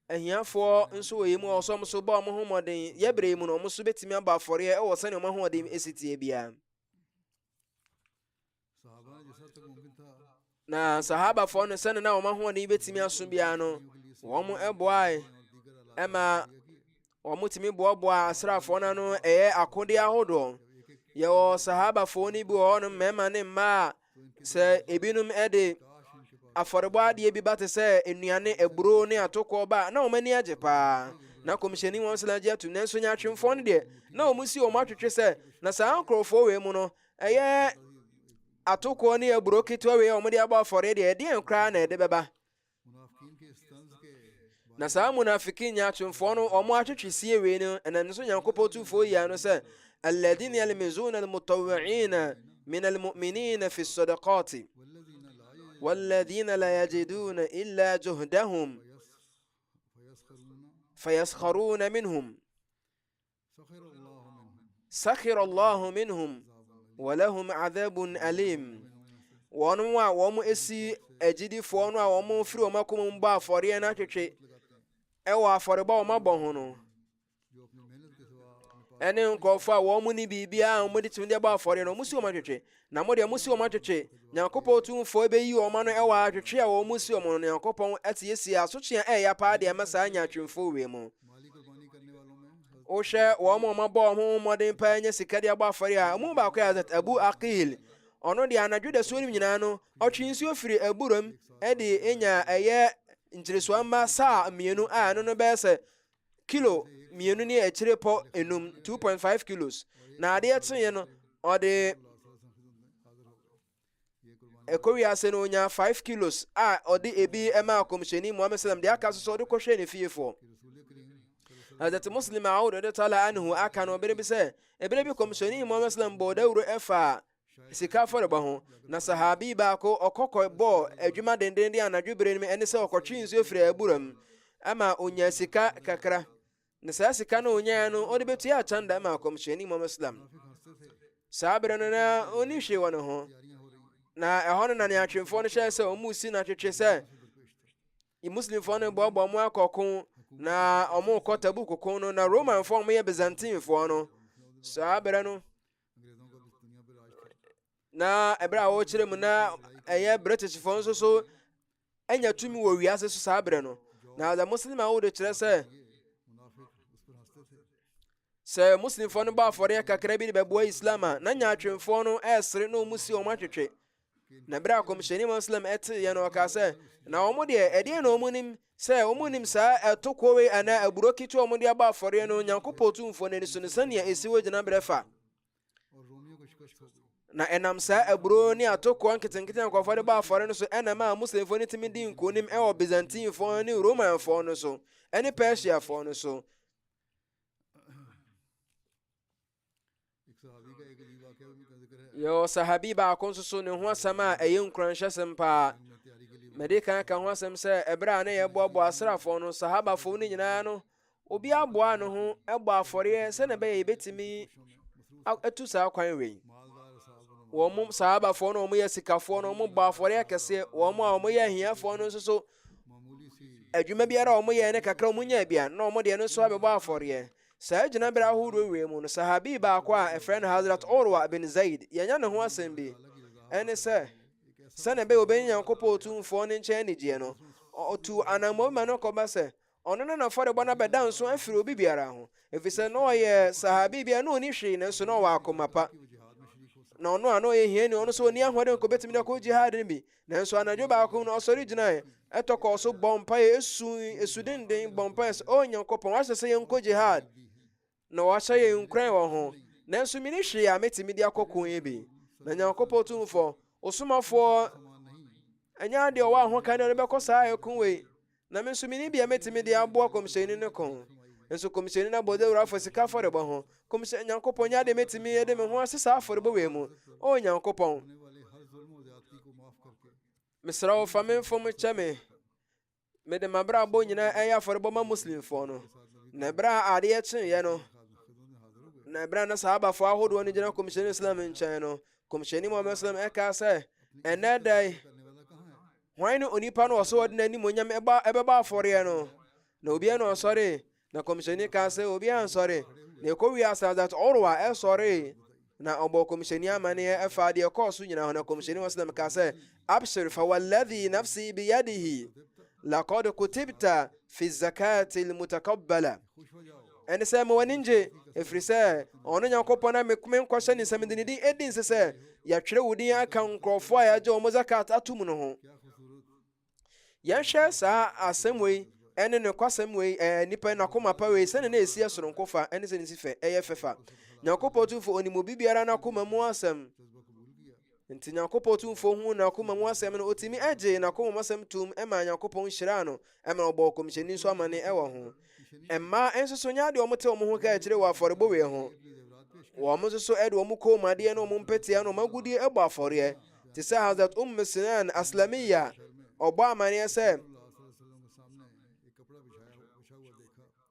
ahiafoɔ nso wɔ yɛn mu a ɔsɛ ɔmo so bɔ ɔmo ho mmɔden yɛbrɛ mu na ɔmo so betumi abɔ afɔreɛ ɛwɔ sɛnea ɔmo ahoɔden esi tie biara. na sahabafoɔ no sɛne na wɔn ahoɔden betumi aso biara no wɔn ɛboae ɛma wɔn tumi boaboa asrafoɔ no ano ɛyɛ akodeɛ ahodoɔ. yɛwɔ sahabafoɔ no bi wɔ hɔnom mmarima ne mmaa sɛ ebinom ɛde afɔrebɔ adeɛ bi ba te sɛ nnuane aburo ne atokɔ ba na wɔn ani agye paa. na kɔmhyɛni wɔn sɛ gye atum nanso nyaatwemfoɔ no deɛ na wɔn si wɔn atwetwe sɛ na saa nkurɔfoɔ wei mu no ɛyɛ atoko ne aburo ketewa wei a ɔmo de abɔ afɔre deɛ ɛdeɛn koraa na ɛde bɛba na saa munafikin nyaatwemfoɔ no ɔmo atwetwesie wei no ɛnam nso nyankopɔn tufoɔ yi ano sɛ alladhina yalmizuna almutawwi'ina min almu'minina fi as-sadaqati والذين لا يجدون إلا جهدهم فيسخرون منهم سخر الله منهم ولهم عذاب أليم wɔn a wɔn esi agyidifoɔ no a wɔn firi wɔn akoma mu bɔ afɔreɛ no atwetwe ɛwɔ afɔrebɔ a wɔn abɔ ho no ɛne nkurɔfoɔ a wɔn ne biribiara a wɔn de tumi de bɔ afɔreɛ no wɔn si wɔn atwetwe na mo deɛ mo si wɔn atwetwe nyankopɔn tumfoɔ bɛyi wɔn ano ɛwɔ atwetwe a wɔn si wɔn no nyankopɔn ɛtiesie asotwe a ɛyɛ paa deɛ ɛma saa nyaatwemfoɔ wei mu wohwɛ wɔn a wɔabɔ wɔn ho mmɔden paa nyɛ sika de abɔ afɔre a ɔmo baako yɛ Hazrat Abu Aqil ɔno deɛ anadwo da suo no nyinaa no ɔtwe nsuo firi aburom ɛde enya ɛyɛ nkyerɛsoa mma saa mmienu a ɛno no bɛyɛ sɛ kilo mmienu ne akyire pɔ enum 2.5 kilos na adeɛ kyeeɛ no ɔde ekowiase no onya 5 kilos a ɔde ebi ɛma akɔmhyɛni Muhammad sallam deɛ aka so ɔde kɔhwɛ ne fiefoɔ Hazrat Muslim Aud radiyallahu anhu aka no bere bi sɛ ebere bi kɔmhyɛni Muhammad sallam bɔ dawuro ɛfa sika afɔrebɔ ho na sahabi baako ɔkɔkɔ bɔ adwuma denden de anadwo bere no ɛne sɛ ɔkɔtwe nsuo firi aburam ama onya sika kakra na saa sika no onya no ɔde betua akyanda ma kɔmhyɛni Muhammad sallam saa bere no na ɔni hwee wɔ ne ho na ɛhɔ no na ne atwemfoɔ no hyɛ sɛ ɔmo si na twetwe sɛ muslimfoɔ no bɔbɔ ɔmo akɔko na ɔmo kɔ tabu koko no na romanfoɔ ɔmo yɛ byzantinefoɔ no saa bere no na ɛberɛ a wɔkyerɛ mu na ɛyɛ britishfoɔ nso so ɛnya tumi wɔ wiase so saa bere no na da muslim a wode kyerɛ sɛ muslimfoɔ no bɔ afɔre kakra bi de bɛboa islam a na nyaatwemfoɔ no ɛsere na ɔmo si ɔmo atwetwe na berɛ a kɔmhyɛni Muslim ɛteyɛ no ɔka sɛ na ɔmo deɛ ɛdeɛ na ɔmo nim sɛ ɔmo nim saa ɛtoko wei anaa aburo ketewa ɔmo de abɔ afɔre no nyankopɔn tumfoɔ no ani so no sɛnea ɛsi wɔ gyina berɛ fa na ɛnam saa aburo ne atoko nketenkete a nkɔfoɔ de bɔ afɔre no so ɛnam a muslimfoɔ no tumi di nkonim ɛwɔ byzantinefoɔ ne romanfoɔ no so ɛne persiafoɔ no so yo sahabi baako nso so ne ho asɛm a ɛyɛ nkuranhyɛsɛm paa mede kan ka ho asɛm sɛ ɛberɛ a ne yɛboaboa asrafoɔ no sahabafoɔ no nyinaa no obi aboa ne ho ɛbɔ afɔreɛ sɛne ɛbɛyɛ yɛbɛtumi atu saa kwan wei wɔn sahabafoɔ no wɔn yɛ sikafoɔ no wɔn bɔ afɔreɛ kɛseɛ wɔn a wɔn yɛ ahiafoɔ no nso so adwuma biara a wɔn yɛ ne kakra wɔn nya bia na wɔn deɛ no nso abɛbɔ afɔreɛ saa gyina bere ahodoɔ wei mu no sahabi baako a ɛfrɛ no Hazrat Urwa bin Zaid yɛnya ne ho asɛm bi ɛne sɛne ɛbɛyɛ obɛnya nyankopɔn tumfoɔ no nkyɛn anigyeɛ no ɔtu anammɔn ma no kɔba sɛ ɔno no n'afɔrebɔ no bɛda nso afiri obi biara ho ɛfiri sɛ na ɔyɛ sahabi bia na ɔni hwee nanso na ɔwɔ akoma pa na ɔno a na ɔyɛ hiani ɔno so ɔni ahoɔden kɔbɛtumi de akɔ jihad no bi nanso anadwo baako no ɔsɔre gyinaeɛ ɛtɔkɔɔ so bɔ mpaeɛ ɛsu denden bɔ mpaeɛ sɛ Nyankopɔn wahyɛ sɛ yɛnkɔ jihad na wahyɛ yɛn nkuran wɔ ho nanso mene hwee a mɛtumi de akɔkɔ yi bi na Nyankopɔn tumfoɔ osomafoɔ ɛnyɛ adeɛ ɔwɔ ahoka ne bɛkɔ saa ɛko wei na me nso mene bia mɛtumi de aboa kɔmhyɛni no ko nso kɔmhyɛni no abɔ dawuro afɔ sika afɔrebɔ ho kɔmhyɛ Nyankopɔn nyɛ ade mɛtumi de me ho ase saa afɔrebɔ wei mu Nyankopɔn mesrɛ wo fa me mfom kyɛ me mede mabrabɔ nyinaa ɛyɛ afɔrebɔ ma muslimfoɔ no na ɛberɛ a adeɛ kyeeɛ no na ɛberɛ na sahabafoɔ ahodoɔ no gyina kɔmhyɛni Islam nkyɛn no kɔmhyɛni Muhammad Islam ɛka sɛ ɛnɛ da hwan ne onipa no ɔsɛ wɔde n'animonyam ɛbɛbɔ afɔreɛ no na obiara na ɔsɔre na kɔmhyɛni ka sɛ obiara nsɔre na ɛkɔwie Hazrat Urwa ɛsɔre na ɔbɔ kɔmhyɛni amanneɛ ɛfa adeɛ kɔɔ so nyinaa ho na kɔmhyɛni Islam ka sɛ abshir fa walladhi nafsi biyadihi laqad kutibta fi zakati almutakabbala ɛne sɛ ma w'ani ngye ɛfiri sɛ ɔno Nyankopɔn a mekome nkɔhyɛ ne nsɛm de ne din ɛdi nse sɛ yɛatwerɛ wo din aka nkurɔfoɔ a yɛagye ɔmo zakat ato mu no ho yɛnhwɛ saa asɛm wei ɛne ne kwasɛm wei nnipa n'akoma pa wei sɛne na ɛsi ɛsoronko fa ɛne sɛ ne si fɛ ɛyɛ fɛfa Nyankopɔn tumfo onimu bibiara n'akoma mu asɛm nti nyankopɔn tumfo hu na akoma mu asɛm no otimi agye na akoma mu asɛm tum ɛma nyankopɔn hyira no ɛma ɔbɔ kɔmhyɛni nso amane ɛwɔ ho. Ɛmma nso so nya de ɔmo te ɔmo ho ka akyire wɔ afɔrebɔ wei ho. Wɔn nso so ɛde ɔmo kɔnmuadeɛ na ɔmo mpɛtea na ɔmo agudie ɛbɔ afɔreɛ te sɛ Hazrat Sinan Aslamiya ɔbɔ amaneɛ sɛ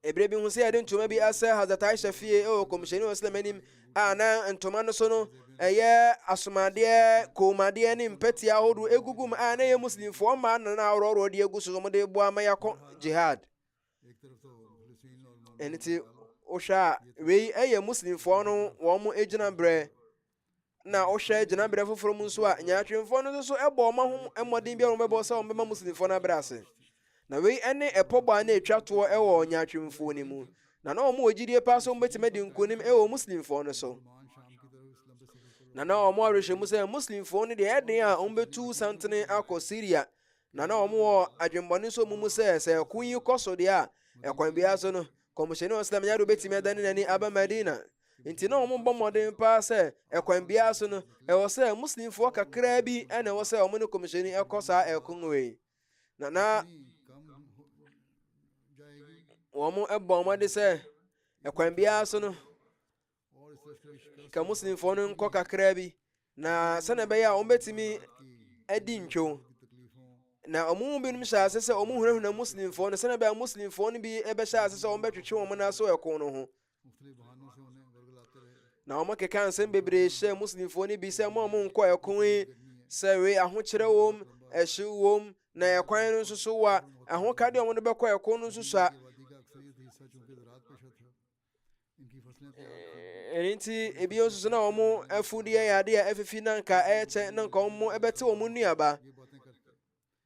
ebire bi hu sɛ yɛde ntoma bi asɛ Hazrat Aisha fie ɛwɔ kɔmhyɛni wɔ Islam anim a na ntoma no so no ɛyɛ asomadeɛ kɔnmuadeɛ ne mpɛtea ahodoɔ egugu mu a na ɛyɛ muslimfoɔ mmaa na awɔrɔwɔrɔ de egu so ɔmo de boa ama yɛakɔ jihad. ɛno nti wohwɛ a wei ɛyɛ muslimfoɔ no wɔn mo gyina berɛ na wohwɛ gyina berɛ foforɔ mu nso a nyaatwemfoɔ no nso so ɛbɔ ɔma ho mmɔden biara wɔbɛbɔ sɛ wɔbɛma muslimfoɔ no abrɛ ase. Na wei ɛne ɛpɔbɔ a na ɛtwa toɔ ɛwɔ nyaatwemfoɔ no mu na ɔmo wɔ gyidie paa sɛ wɔbɛtumi de nkonim ɛwɔ muslimfoɔ no so. Na ɔmo awerɛhyɛ mu sɛ muslimfoɔ no deɛ ɛden a ɔmbɛtu santene akɔ Syria na ɔmo wɔ adwemmɔne nso mu sɛ ɛko yi kɔ so deɛ a ɛkwan biara so no kɔmhyɛni wɔ Islam nyɛ de wobɛtumi adane n'ani aba Madina. Nti na ɔmo bɔ mmɔden paa sɛ ɛkwan biara so no ɛwɔ sɛ muslimfoɔ kakraa bi ɛna ɛwɔ sɛ ɔmo ne kɔmhyɛni ɛkɔ saa ɛko wei. Na wɔn ɛbɔ ɔmɔde sɛ ɛkwan biara so no ka muslimfoɔ no nkɔ kakraa bi na sɛnea ɛbɛyɛ a wɔbɛtumi adi ntwom. Na ɔmo mu binom hyɛ ase sɛ ɔmo hunahuna muslimfoɔ no sɛnea ɛbɛyɛ a muslimfoɔ no bi ɛbɛhyɛ ase sɛ wɔbɛtwetwe wɔn nan so ɛko no ho. Na ɔmo keka nsɛm bebree hyɛ muslimfoɔ no bi sɛ mo nkɔ ɛko yi sɛ wei ahokyerɛ wɔm ɛhyew wɔm na ɛkwan no nso so wɔ ahoka deɛ ɔmo de bɛkɔ ɛko no nso so a ɛno nti ebi nso so na ɔmo afudeɛ yɛ adeɛ a ɛfifi na nka ɛkyɛ na nka ɔmo ɛbɛte ɔmo nnuaba.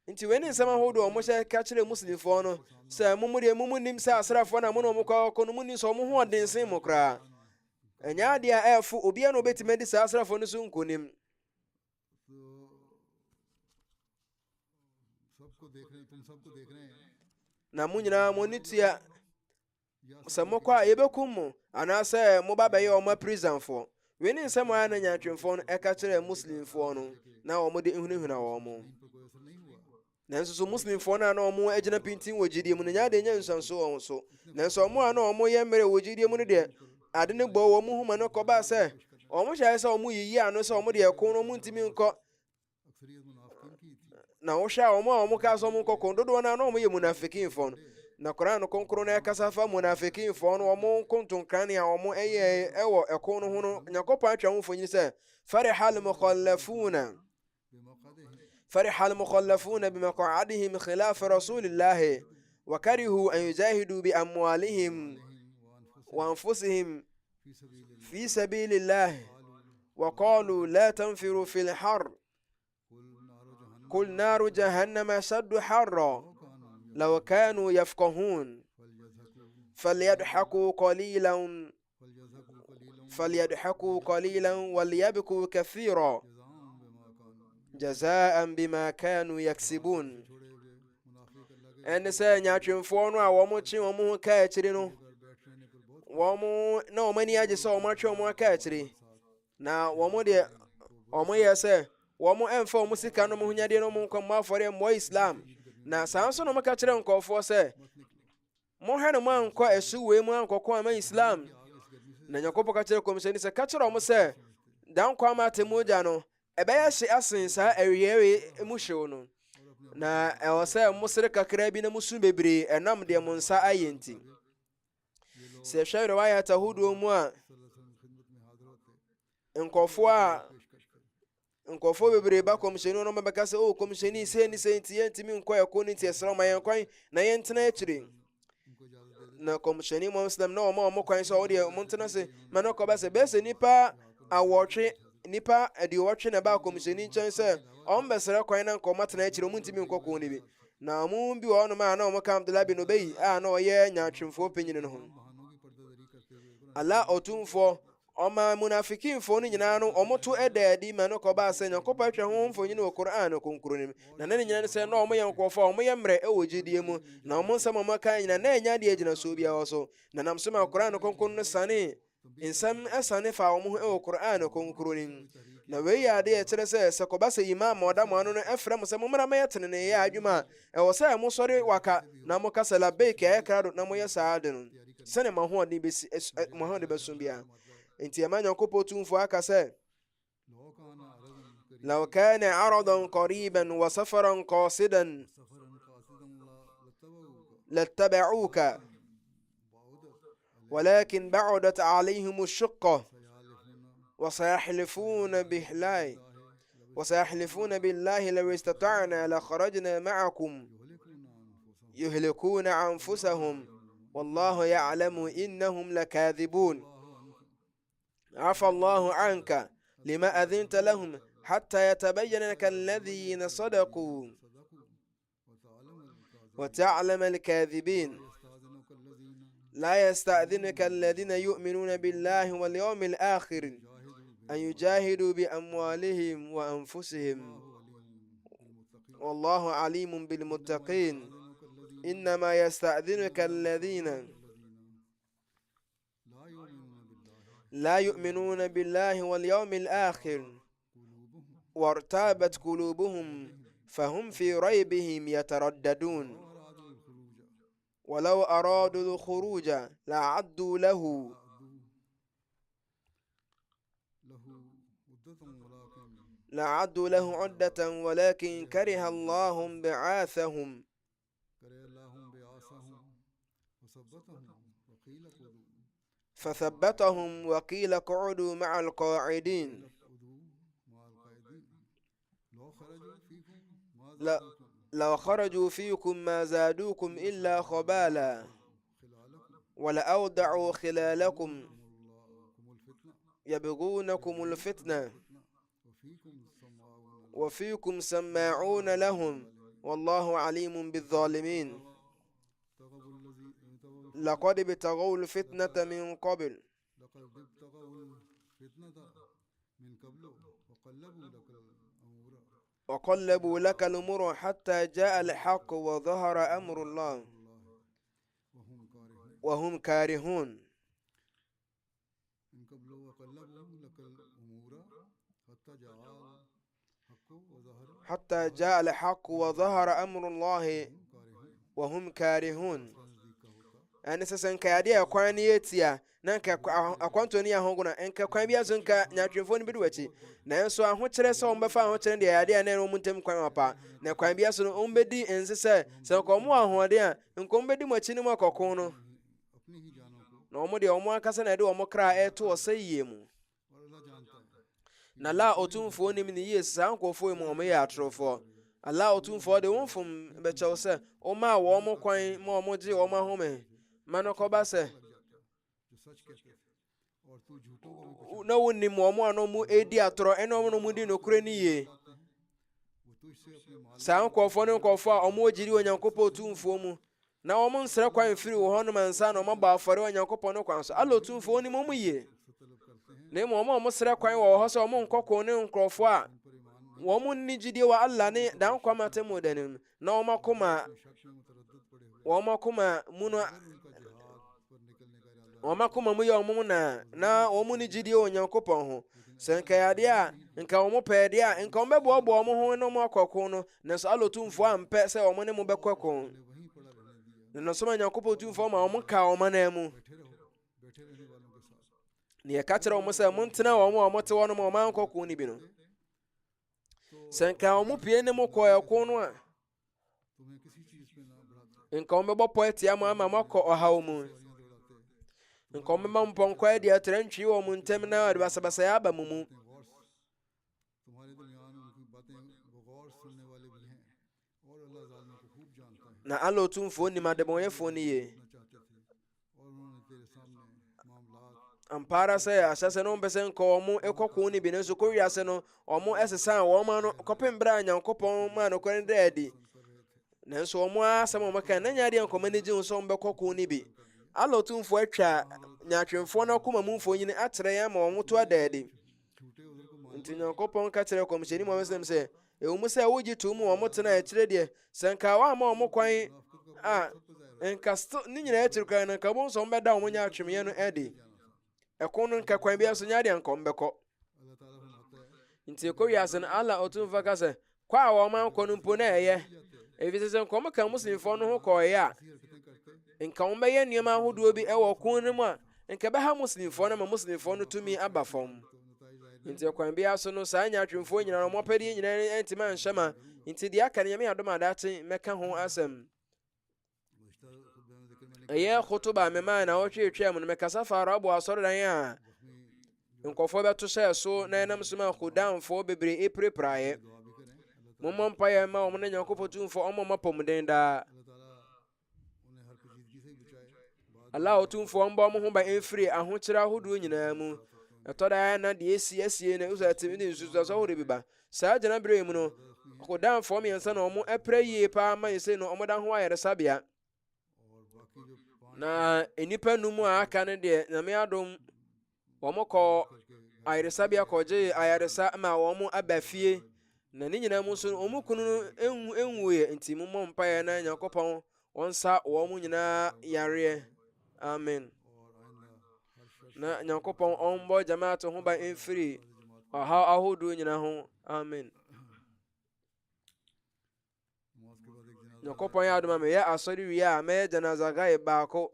Nti wei ne nsɛm ahodoɔ ɔmo hyɛ ka kyerɛ muslimfoɔ no sɛ mo deɛ mo nim sɛ asrafoɔ na mo na ɔmo kɔ ɛko no mo nim sɛ ɔmo ho ɔdensen mo koraa. Ɛnyɛ adeɛ a ɛɛfo obiara na obɛtumi adi saa asrafoɔ no so nkonim. Na mo nyinaa mo ne tua sɛ mokɔ a yɛbɛkum mo anaasɛ moba bɛyɛ ɔmo prisonfoɔ. Wei ne nsɛm a na nyaatwemfoɔ no ɛka kyerɛ muslimfoɔ no na ɔmo de hunahuna wɔn mo. Nanso so muslimfoɔ no a na ɔmo agyina pintin wɔ gyidie mu no nyɛ ade nyɛ nsanso wɔn so. Nanso ɔmo a na ɔmo yɛ mmerɛ wɔ gyidie mu no deɛ ade ne bɔ wɔn ho ma no kɔbaa sɛ ɔmo hyɛ sɛ ɔmo yiyi ano sɛ ɔmo deɛ ɛko no ɔmo ntumi nkɔ. Na wohwɛ a ɔmo kaa sɛ ɔmo nkɔkɔ dodoɔ no a na ɔmo yɛ munafikinfoɔ no. Na Koran no konkro na ɛkasa fa munafikinfoɔ no ɔmo nkontonkran a ɔmo ɛyɛ ɛwɔ ɛko no ho no Nyankopɔn atwa ho mfonyin sɛ فرح المخلفون بمقعدهم خلاف رسول الله وكرهوا أن يجاهدوا بأموالهم وأنفسهم في سبيل الله وقالوا لا تنفروا في الحر قل نار جهنم أشد حرا لو كانوا يفقهون فليضحكوا قليلا وليبكوا كثيرا جزاء بما كانوا يكسبون. ɛne sɛ nyaatwemfoɔ no a wɔn kye wɔn ho kaa akyire no na wɔn ani agye sɛ wɔn atwe wɔn aka akyire na wɔn deɛ wɔn yɛ sɛ wɔn ɛmfa wɔn sika no ho nyadeɛ no nkɔ mmɔ afɔre mmɔ Islam. Na saa nso na wɔka kyerɛ nkɔɔfoɔ sɛ mohwɛ no mo ankɔ ɛhyew mu ankɔkɔ ama Islam. Na Nyankopɔn ka kyerɛ kɔmhyɛni sɛ ka kyerɛ wɔn sɛ da nkɔ ama atemmuogya no ɛbɛyɛ hye asen saa awiɛwe mu hyew no. Na ɛwɔ sɛ mo sere kakra bi na mo su bebree ɛnam deɛ mo nsa ayɛ nti. Sɛ ɛhwɛ riwayat ahodoɔ mu a nkɔfoɔ bebree ba kɔmhyɛni no bɛka sɛ o kɔmhyɛni sɛ ni sɛ nti yɛntumi nkɔ ɛko no nti ɛsrɛ ma yɛnkwan na yɛntena akyire. Na kɔmhyɛni Muslim na ɔmo kwan sɛ ɔdeɛ ɔmo ntena se ma no kɔba sɛ bɛsɛ nipa aduɔwɔtwe na ba kɔmhyɛni nkyɛn sɛ ɔmo bɛsrɛ kwan na nkɔma tena akyire ɔmo ntumi nkɔ kɔn no bi. Na ɔmo bi wɔ hɔnom a na ɔmo ka Abdullah bin Ubay a na ɔyɛ nyaatwemfoɔ panyin no ho. Allah ɔtumfoɔ ɔma munafikinfoɔ no nyinaa no ɔmo to ɛda adi ma no kɔbaa sɛ Nyankopɔn atwa ho mfonyin wɔ Qur'an no konkro nim. Na ne nyinaa sɛ na ɔmo yɛ nkɔfoɔ a ɔmo yɛ mmerɛ ɛwɔ gyidie mu na ɔmo nsɛm ɔmo ka nyinaa na ɛnya deɛ gyina so biara so. Na nam so ma Qur'an no konkro no sane nsɛm ɛsane fa ɔmo ho ɛwɔ Qur'an no konkro nim. na wei yɛ ade a ɛkyerɛ sɛ sɛ kɔba sɛ imam a ɔda mo ano no ɛfrɛ mo sɛ mommra mɛyɛ teneneeyɛ adwuma a ɛwɔ sɛ mosɔre waka na moka sɛ labeik a ɛyɛ krado na moyɛ saa ade no sɛne mo ahoɔden bɛso biara. Enti ɛma Nyankopɔn Tumfoɔ aka sɛ لو كان عرضا قريبا وسفرا قاصدا لاتبعوك ولكن بعدت عليهم الشقة وسيحلفون بالله لو استطعنا لخرجنا معكم يهلكون أنفسهم والله يعلم إنهم لكاذبون عفى الله عنك لما أذنت لهم حتى يتبين لك الذين صدقوا وتعلم الكاذبين لا يستأذنك الذين يؤمنون بالله واليوم الآخر أن يجاهدوا بأموالهم وأنفسهم والله عليم بالمتقين إنما يستأذنك الذين لا يؤمنون بالله واليوم الآخر وارتابت قلوبهم فهم في ريبهم يترددون ولو أرادوا الخروج لعدوا له عدة ولكن كره الله بعاثهم فثبتهم وقيل اقعدوا مع القاعدين لو خرجوا فيكم ما زادوكم إلا خبالا ولأودعوا خلالكم يبغونكم الفتنة وفيكم سماعون لهم والله عليم بالظالمين لقد ابتغوا الفتنة من قبل وقلبوا لك الأمور حتى جاء الحق وظهر أمر الله وهم كارهون حتى جاء الحق وظهر أمر الله وهم كارهون. أنا سأنك يدي أقواني يتيا نانك أقوانتوني أهونغنا أنك أقوان بيازنك ناتريفون بدوتي nanso ahokyere sɛ ɔmbɛfa ahokyere deɛ yɛade a na ɛno mu ntam kwan apa na kwan bia so no ɔmbɛdi nse sɛ nkɔmmo ahoɔden a nkɔm bɛdi mo akyi no mu akɔko no na ɔmo deɛ ɔmo ankasa na ɛde ɔmo kra ɛto ɔsɛ yie mu na la ɔtumfoɔ nim ne yie saa nkɔfoɔ yi mu ɔmo yɛ atorofoɔ ala ɔtumfoɔ de wɔmfom bɛkyɛw sɛ ɔma wɔn kwan ma ɔmo gye ɔmo ahome ma no kɔba sɛ na wonim ɔmo ano mu edi atorɔ ɛna ɔmo no mu di nokure ne yie saa nkɔfoɔ ne nkɔfoɔ a ɔmo gyiri Onyankopɔn Tumfoɔ mu na ɔmo nsrɛ kwan firi wɔ hɔ nom ansa na ɔmo ba afɔre Onyankopɔn no kwan so ala Tumfoɔ nim ɔmo yie na emu ɔmo srɛ kwan wɔ hɔ sɛ ɔmo nkɔkɔ ne nkurɔfoɔ a wɔn ni gyidie wɔ Allah ne dan kwamate mu danim na wɔn akoma mu no wɔn akoma mu yɛ wɔn na wɔn ni gyidie wɔ Nyankopɔn ho sɛ nka yɛadeɛ a nka wɔn pɛɛ deɛ a nka wɔn bɛboaboa wɔn ho na wɔn akɔko no nanso Allah Tumfoɔ ampɛ sɛ wɔn ne mu bɛkɔko na nso Nyankopɔn Tumfoɔ ma wɔn ka wɔn nan mu ne yɛka kyerɛ wɔn sɛ montena wɔn a wɔte hɔ no ma wɔn ankɔko ne bi no sɛ nka wɔn pie ne mu kɔ ɛko no a nka wɔn bɛbɔ pɔ atia mo ama moakɔ ɔhaw mu nka wɔn bɛma mpɔnkɔ adi atrɛ ntwi wɔ mo ntam na ɔde basabasayɛ aba mo mu na Allah Tumfoɔ nim adebɔnyɛfoɔ no yie ampara sɛ ahyɛ sɛ no mpɛ sɛ nka ɔmo ɛkɔko ne bi no nso kɔwiase no ɔmo ɛsesa a wɔma no kɔpem berɛ a Nyankopɔn ma nokware dɛ adi nanso ɔmo asɛm a ɔmaka na nya adeɛ nkɔma no gye wo sɛ ɔmbɛkɔko ne bi Allah Tumfoɔ atwa nyaatwemfoɔ no akoma mu mfonyini atrɛ yɛn ama ɔmo to ada adi nti Nyankopɔn ka kyerɛ kɔmhyɛni Muhammad sɛ ɛwɔ mu sɛ wogye to mu ɔmo tena akyirɛ deɛ sɛ nka wɔama ɔmo kwan a nka ne nyinaa akyiri kwan no nka wɔn nso ɔmbɛda ɔmo nyaatwemyɛ no adi ɛko no nka kwan bi so nya adeɛ nka ɔmbɛkɔ nti ɛkɔ wiase no Allah ɔtumfa ka sɛ kɔ a wɔma nkɔ no mpo na ɛyɛ ɛfiri sɛ nkɔm ka muslimfoɔ no ho kɔɔeɛ a nka wɔmbɛyɛ nneɛma ahodoɔ bi ɛwɔ ko no mu a nka bɛha muslimfoɔ no ma muslimfoɔ no tumi aba fam. Nti ɛkwan biara so no saa nyaatwomfoɔ nyinaa ɔmɔpɛdeɛ nyinaa ɛntimi anhyɛ ma nti deɛ aka no Nyame adom adakye mɛka ho asɛm. ɛyɛ khutuba memaa na wɔtwetwea mu no mɛkasa fa arabo asɔredan a nkɔfoɔ bɛto hyɛɛ so na ɛnam so ma khudamfoɔ bebree ɛpirapraeɛ. mommɔ mpaeɛ ma wɔn ne Nyankopɔn tumfoɔ ɔmmɔ mmapɔmuden daa. Allah ɔtumfoɔ mbɔ mo ho ba ɛmfiri ahokyerɛ ahodoɔ nyinaa mu. ɛtɔ da na deɛ asie na usa timi ne nsusuaso ahodoɔ bi ba. saa gyina berɛ mu no khudamfoɔ mmiɛnsa na ɔmo ɛpra yie paa ma yɛsɛ no ɔmo da ho ayaresabea. na nnipa num a aka no deɛ Nyame adom wɔn kɔ ayaresabea kɔgye ayaresa ma wɔn aba fie. na ne nyinaa mu nso wɔn kunu no ɛnwuiɛ nti mommɔ mpaeɛ na Nyankopɔn ɔnsa wɔn nyinaa yareɛ. Amen. na Nyankopɔn ɔmbɔ jamaat ho ba ɛmfiri ɔhaw ahodoɔ nyinaa ho. Amen. Nyankopɔn yɛ adom a meyɛ asɔre wie a mɛyɛ janaza gae baako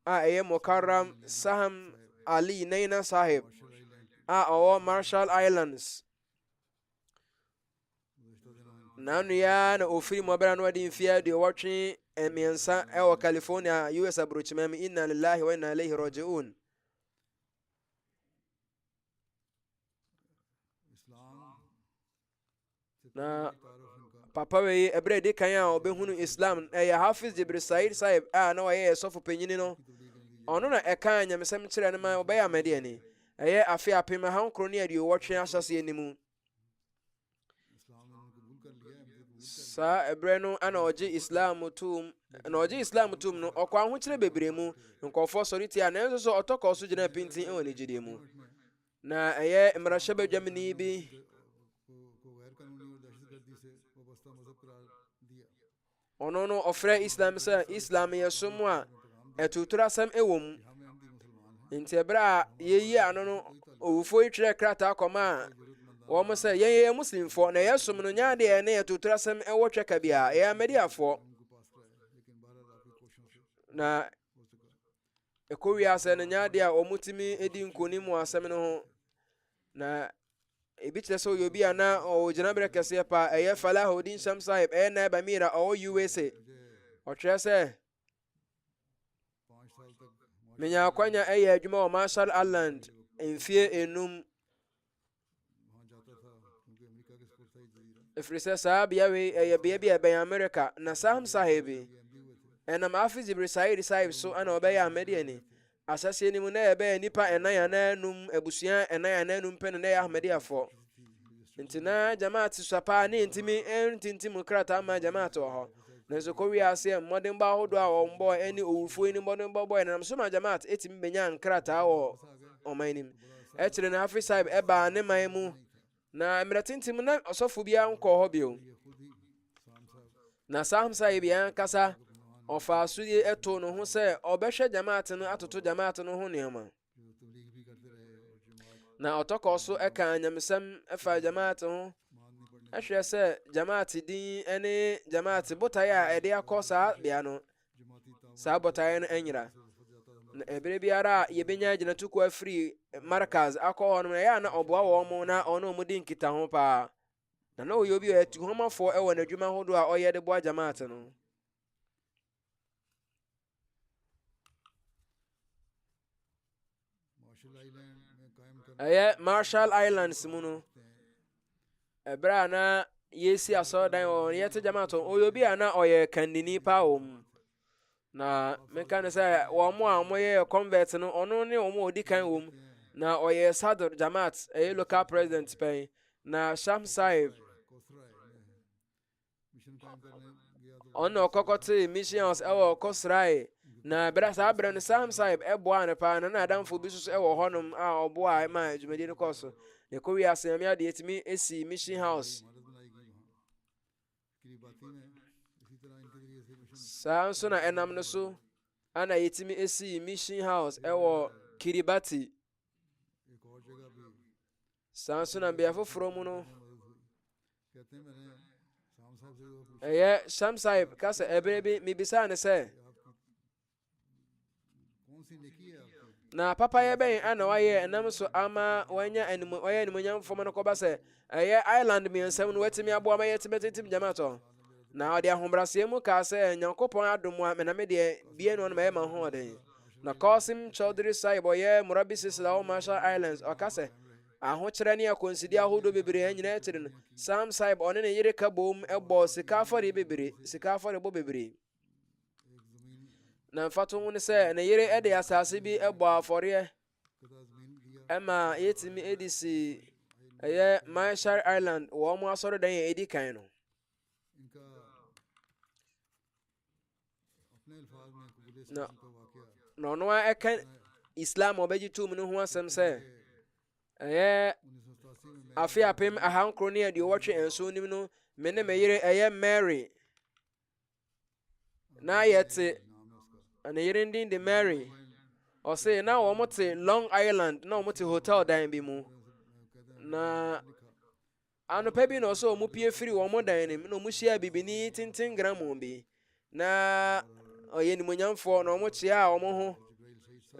a ɛyɛ Mukarram Saham Ali Naina Sahib a ɔwɔ Marshall Islands. na nua na ofiri mɔbra no ɔde mfia de wɔtwe mmiɛnsa ɛwɔ California US abrochimam. Inna lillahi wa inna ilaihi raji'un. na papa wei ɛberɛ di kan a ɔbɛhunu Islam ɛyɛ Hafiz Jibril Said Sahib a na ɔyɛ sɔfo panyini no. ɔno na ɛka nyamesɛm kyerɛ no ma ɔbɛyɛ amadiani ɛyɛ afe apem ahankoro ne aduɔwɔtwe ahyɛseɛ ni mu. saa ɛberɛ no ana ɔgye Islam tum no ɔkɔ ahokyerɛ bebree mu nkɔfoɔ sɔre tia nanso so ɔtɔkɔ so gyina pintin ɛwɔ ne gyidie mu. na ɛyɛ mmarahyɛ badwamni bi ɔno no ɔfrɛ Islam sɛ Islam yɛ som a ɛtuturu asɛm ɛwɔ mu. nti ɛberɛ a yɛyi ano no owufoɔ yi twerɛ krataa kɔma a wɔn sɛ yɛyɛ muslimfoɔ na yɛ som no nyaadeɛ ne yɛtuturu asɛm ɛwɔ twɛka bi a ɛyɛ amadiafoɔ. na ɛkɔ wiase no nyaadeɛ a wɔn tumi edi nkonim wɔ asɛm no ho. na ebi kyerɛ sɛ ɔyɛ obi a na ɔgyina berɛ kɛseɛ pa ɛyɛ Falahuddin Sham Sahib ɛyɛ Naiba Mira ɔwɔ USA. ɔtwerɛ sɛ menya akwanya ɛyɛ adwuma wɔ Marshall Island mfie enum. ɛfiri sɛ saa bea wei ɛyɛ bea bi a ɛbɛn America. na Sam Sahib ɛnam Hafiz Jibril Said Sahib so ana ɔbɛyɛ amadiani. ahyɛseɛ no mu na ɛbɛyɛ nnipa ɛnan ananum abusua ɛnan ananum pɛ no na ɛyɛ ahmadiafoɔ. nti na jamaat sua paa ne ntimi ɛntintim krataa ma jamaat wɔ hɔ. nanso kɔ wiase mmɔdenbɔ ahodoɔ a wɔn bɔ ɛne owufoɔ ne mmɔdenbɔ bɔ ɛnam so ma jamaat ɛtumi bɛnya nkrataa wɔ ɔman nim. ɛkyerɛ na Hafiz Sahib ɛbaa ne man mu na mmerɛ tintim na ɔsɔfo biara nkɔɔ hɔ bio. na Sam Sahib yɛn ankasa ɔfa asodie ɛto no ho sɛ ɔbɛhwɛ jamaat no atoto jamaat no ho nneɛma. na ɔtɔkɔ so ɛka nyamesɛm ɛfa jamaat ho ɛhwɛ sɛ jamaat din ɛne jamaat botaeɛ a ɛde akɔ saa bea no saa botaeɛ no ɛnyera. na ɛberɛ biara a yɛbɛnya gyinatuko afiri Markaz akɔ hɔ no na ɛyɛ a na ɔboa wɔn mo na ɔno ɔmo di nkita ho paa. na ɔyɛ obi a atuhomafoɔ ɛwɔ n'adwuma ahodoɔ a ɔyɛ de boa jamaat no. ɛyɛ Marshall Islands mu no ɛberɛ a na yɛsi asɔredan wɔ yɛte jamaat ɔyɛ obi a na ɔyɛ kandini paa wɔ mu. na meka ne sɛ wɔn a wɔyɛ convert no ɔno ne wɔn a ɔdi kan wɔ mu. na ɔyɛ Sadr Jamaat ɛyɛ local president pɛn. na Sham Sahib ɔno ɔkɔkɔte mission house ɛwɔ Kosrae. na berɛ saa berɛ no Sam Sahib ɛboa ne paa na adamfo bi nso ɛwɔ hɔnom a ɔboa ma dwumadi no kɔ so. na ɛkɔ wiase Nyame ade yɛtumi esi mission house. saa nso na ɛnam no so ana yɛtumi esi mission house ɛwɔ Kiribati. saa nso na mbea foforɔ mu no कहते हैं मैंने शाम साहब से वो पूछा ɛyɛ Sham Sahib ka sɛ ɛberɛ bi mebisaa ne sɛ कौन सी नेकी है आपकी na papa yɛ bɛn ana wayɛ ɛnam so ama ɔyɛ animuonyamfo ma no kɔba sɛ ɛyɛ island mmiɛnsɛm no watumi aboa ma yɛtumi tetem gyama tɔ na ɔde ahobrɛaseɛ mu kaa sɛ Nyankopɔn adom a mename deɛ bie no no ɛyɛ ma hoɔden na Qasim Chowdhury Sahib ɔyɛ Murabi Sisla wɔ Marshall Islands ɔka sɛ ahokyerɛ ne akɔnsidi ahodoɔ bebree nyinaa akyiri no Sam Sahib ɔne ne yere ka bom ɛbɔ sika afɔrebɔ bebree na mfato ho ne sɛ ne yere ɛde asase bi ɛbɔ afɔreɛ कदा जमीन दिया ɛma yɛtumi ɛde si ɛyɛ Marshall Island wɔ ɔmo asɔredan a ɛdi kan no इनका अपने अल्फाज में कबूल No. इस्लाम का वाकया na ɔno a ɛka Islam a ɔbɛgye tom no ho asɛm sɛ ɛyɛ 1987 में मैं afe apem ahankoro ne aduɔwɔtwe nson nim no me ne me yere ɛyɛ Mary na yɛte नाम है उसका ne yere din de Mary ɔse na wɔn te Long Island na wɔn te hotel dan bi mu na anɔpa bi na ɔsɛ wɔn pie firi wɔn dan no mu na wɔn hyia bibini tenten grammar bi na ɔyɛ nimonyamfoɔ na wɔn kyea wɔn ho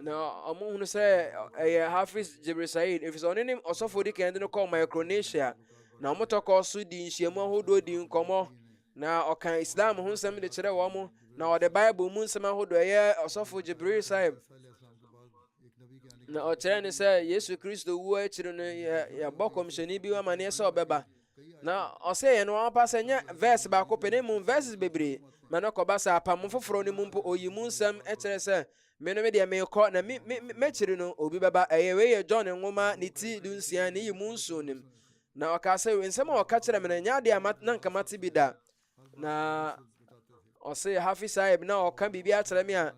na wɔn hunu sɛ ɛyɛ Hafiz Jibril Said ɛfiri sɛ ɔne ne ɔsɔfo di kan de no kɔɔ Micronesia na wɔn tɔkɔ so di nhyiamu ahodoɔ di nkɔmmɔ na ɔka Islam ho nsɛm de kyerɛ wɔn na ɔde Bible mu nsɛm ahodoɔ ɛyɛ ɔsɔfo Jibril Sahib इस्लाम के बाद एक नबी के आने na ɔkyerɛ ne sɛ Yesu Kristo wuo akyiri no yɛbɔ kɔmhyɛni bi amanneɛ sɛ ɔbɛba na ɔsɛ yɛ no ɔmpa sɛ nyɛ verse baako pɛ ne mu verses bebree ma no kɔba sɛ apam foforɔ no mu mpo oyi mu nsɛm kyerɛ sɛ me no me deɛ meekɔ na mɛkyiri no obi bɛba ɛyɛ wei yɛ John nwoma ne ti dunsia ne yi mu nsuo nim na ɔka sɛ nsɛm a ɔka kyerɛ me no ɛnyɛ adeɛ a na nka mate bi da na ɔse Hafiz Sahib na ɔka biribi akyerɛ me a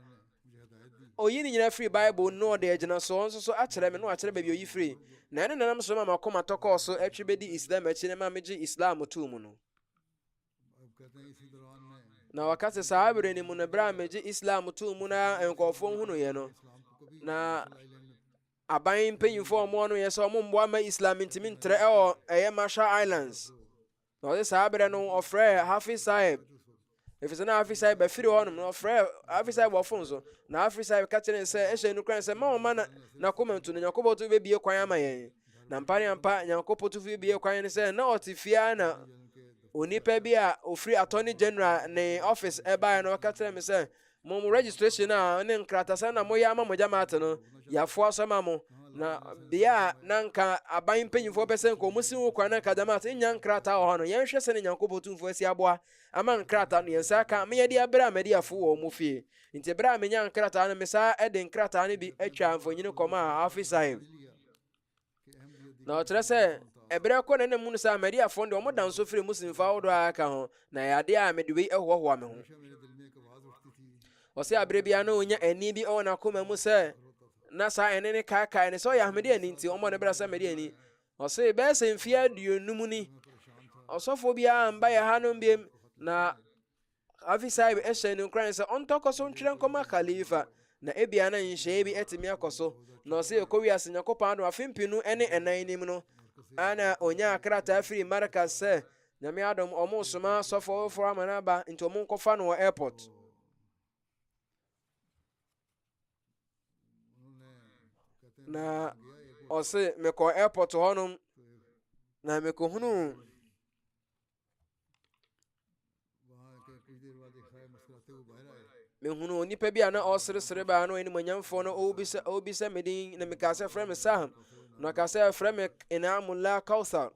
oyi ne nyina firi Bible no ɔde agyina so nso so akyerɛ me no akyerɛ baabi oyi firi na ɛne nanam so ma makoma tɔkɔɔ so atwi bɛdi Islam akyi ne ma megye Islam too mu no अब कहते हैं इसी दौरान में na wɔka sɛ saa berɛ ni mu no berɛ a megye Islam too mu na nkɔɔfoɔ hunuiɛ no इस्लाम को कभी na island में aban mpanyimfoɔ a ɔmo no yɛ sɛ ɔmo mboa ma Islam ntimi ntrɛ ɛwɔ ɛyɛ Marshall Islands na ɔde saa berɛ no ɔfrɛ Hafiz Sahib ɛfiri sɛ na Hafiz Sahib bɛfiri hɔ nom na ɔfrɛ Hafiz Sahib wɔfon so na Hafiz Sahib ka kyerɛ ne sɛ ɛhyɛ no koran sɛ ma ɔma n'akoma nto no Nyankopɔn to bɛbie kwan ama yɛn na mpa ne ampa Nyankopɔn to bɛbie kwan ne sɛ na ɔte fie na onipa bi a ofiri Attorney General ne office ɛbaeɛ no ɔka kyerɛ me sɛ mo registration a ne nkratasa na moyɛ ama mo gyamaate no yɛafoa so ma mo na bea a na nka aban mpanyimfoɔ pɛ sɛ nka ɔmo si wo kwan na nka gyamaate nya nkrataa wɔ hɔ no yɛnhwɛ sɛ ne Nyankopɔn tumfoɔ asi aboa ama nkrataa no yɛnsa ka meyɛde abrɛ a madi afo wɔ mo fie nti berɛ a menya nkrataa no mesa ɛde nkrataa no bi atwa mfonyini kɔma a Hafiz Sahib na ɔkyerɛ sɛ ɛberɛ kɔ na ne mu no sɛ amadiafoɔ deɛ ɔmo da nso firi muslimfoɔ ahodoɔ a aka ho na ɛyɛ adeɛ a mede wei ɛhoahoa me ho हमेशा मेरे दिल में एक आवाज उठती थी ɔsɛ aberɛ bia na ɔnya ani bi ɛwɔ n'akoma mu sɛ na saa ɛne ne kaakae ne sɛ ɔyɛ ahmede ani nti ɔmmɔ ne berɛ sɛ mede ani ɔsɛ bɛyɛ sɛ mfeɛ aduonum ni ɔsɔfoɔ biara mba yɛ ha no biam na Hafiz Sahib ɛhyɛ ne nkuran sɛ ɔntɔkɔ so ntwerɛ nkɔma khalifa na ebia na nhyɛe bi atumi akɔ so na ɔsɛ ɛkɔ wiase Nyankopɔn adom afe mpinu ne ɛnan nim no ana ɔnya krataa firi Marcus sɛ Nyame adom ɔmo soma sɔfoɔ foforɔ ama no aba nti ɔmo nkɔfa no wɔ airport na ɔse mekɔ airport hɔnom na mekɔhunu वहाँ के कुछ देर बाद एक साहब मुस्कुराते हुए बाहर आए mehunu onipa bi a na ɔseresere baa no animonyamfoɔ no ɔwobisa me din na mekaa sɛ frɛ me Sam na ɔka sɛ frɛ me Inamullah Kauthar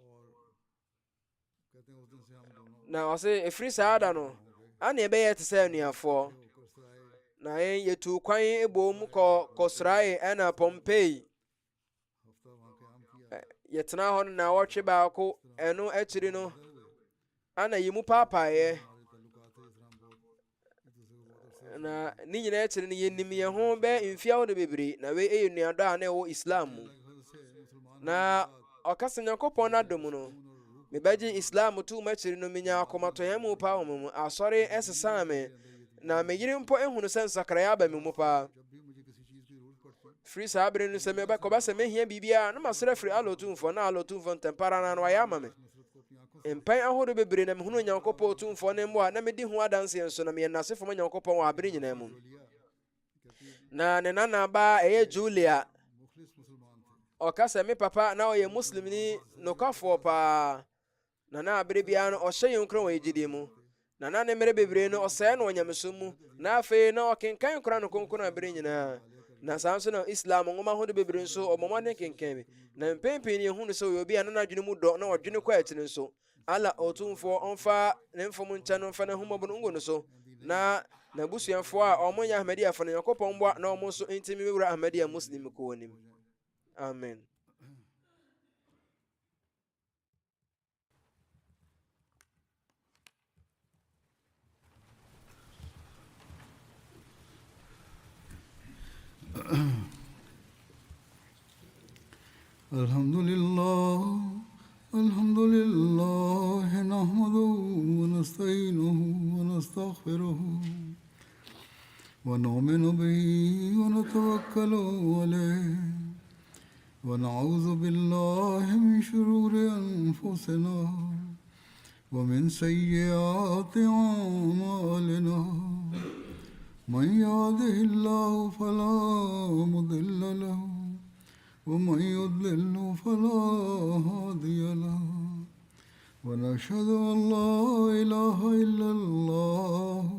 कहते हैं उस दिन से हम दोनों na ɔse ɛfiri saa da no ane ɛbɛyɛ te sɛ anuafoɔ होकर सराय na yɛn yɛtuu kwan bom kɔsrae ɛna Pompei हफ्ता वहाँ क़याम किया yɛtena hɔ no na wɔtwe baako ɛno akyiri no ana yi mu paapaeɛ हमारे ताल्लुकात इस्लाम बहुत एक दूसरे को बहुत अरसे na ne nyinaa akyiri no yɛnim yɛn ho bɛɛ mfie ahodoɔ bebree na wei ɛyɛ nnuadɔ a na ɛwɔ Islam mu से मुसलमान na ɔka sɛ Nyankopɔn no adom no mebɛgye Islam too makyiri no menya akomatɔyɛ mu paa wɔ me mu asɔre ɛsesaa me na me yere mpo ehunu sɛ nsakraeɛ aba me mu paa जब भी मुझे किसी चीज़ की ज़रूरत पड़ती firi saa bere no sɛ mebɛkɔba sɛ mehia biribiara na masrɛ firi alotumfoɔ na alotumfoɔ ntɛmpara na no wayɛ ama me mpɛn ahodoɔ bebree na mehunu onyankopɔn otumfoɔ ne mmoa na medi ho adanseɛ nso na meyɛ n'asefo ma nyankopɔn wɔ abere nyinaa mu na ne nanaba ɛyɛ Julia ɔka sɛ me papa na ɔyɛ muslimni nokwafoɔ paa na abere biara no ɔhyɛ yɛn nkron wɔ gyidie mu na ne mmerɛ bebree no ɔsɛe no wɔ nyamesom mu na afei na ɔkenkan kora no kronkron abere nyinaa na saa nso na Islam nwoma ahodoɔ bebree nso ɔbɔ mmɔden kenkan bi na mpɛmpɛn ne yɛhunu sɛ ɔyɛ obi a na n'adwene mu dɔ na ɔdwene kɔ akyiri nso ala ɔtumfoɔ ɔmfa ne mfom nkyɛn no mfa ne ahomɔbɔ no ngu no so na n'abusuafoɔ a ɔmo nyɛ Ahmadiyyafoɔ no Nyankopɔn mboa na ɔmo nso ntimi bewura Ahmadiyya Muslim kɔɔ nim. Amen. الحمد لله نحمده ونستعينه ونستغفره ونؤمن به ونتوكل عليه ونعوذ بالله من شرور أنفسنا ومن سيئات أعمالنا من يهده الله فلا مضل له ومن يضلل فلا هادي له ونشهد أن لا إله إلا الله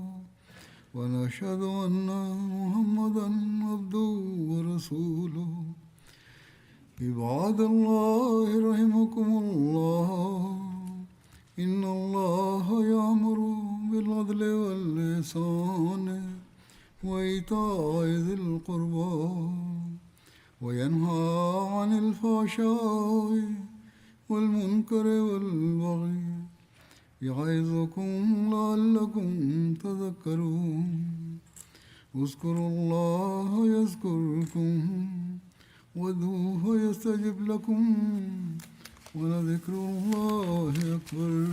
ونشهد أن محمدا عبده ورسوله عباد الله رحمكم الله إن الله يأمر بالعدل والإحسان وإيتاء ذي القربى وينهى عن الفحشاء والمنكر والبغي يعظكم لعلكم تذكرون اذكروا الله يذكركم وادعوه يستجب لكم ولذكر الله أكبر.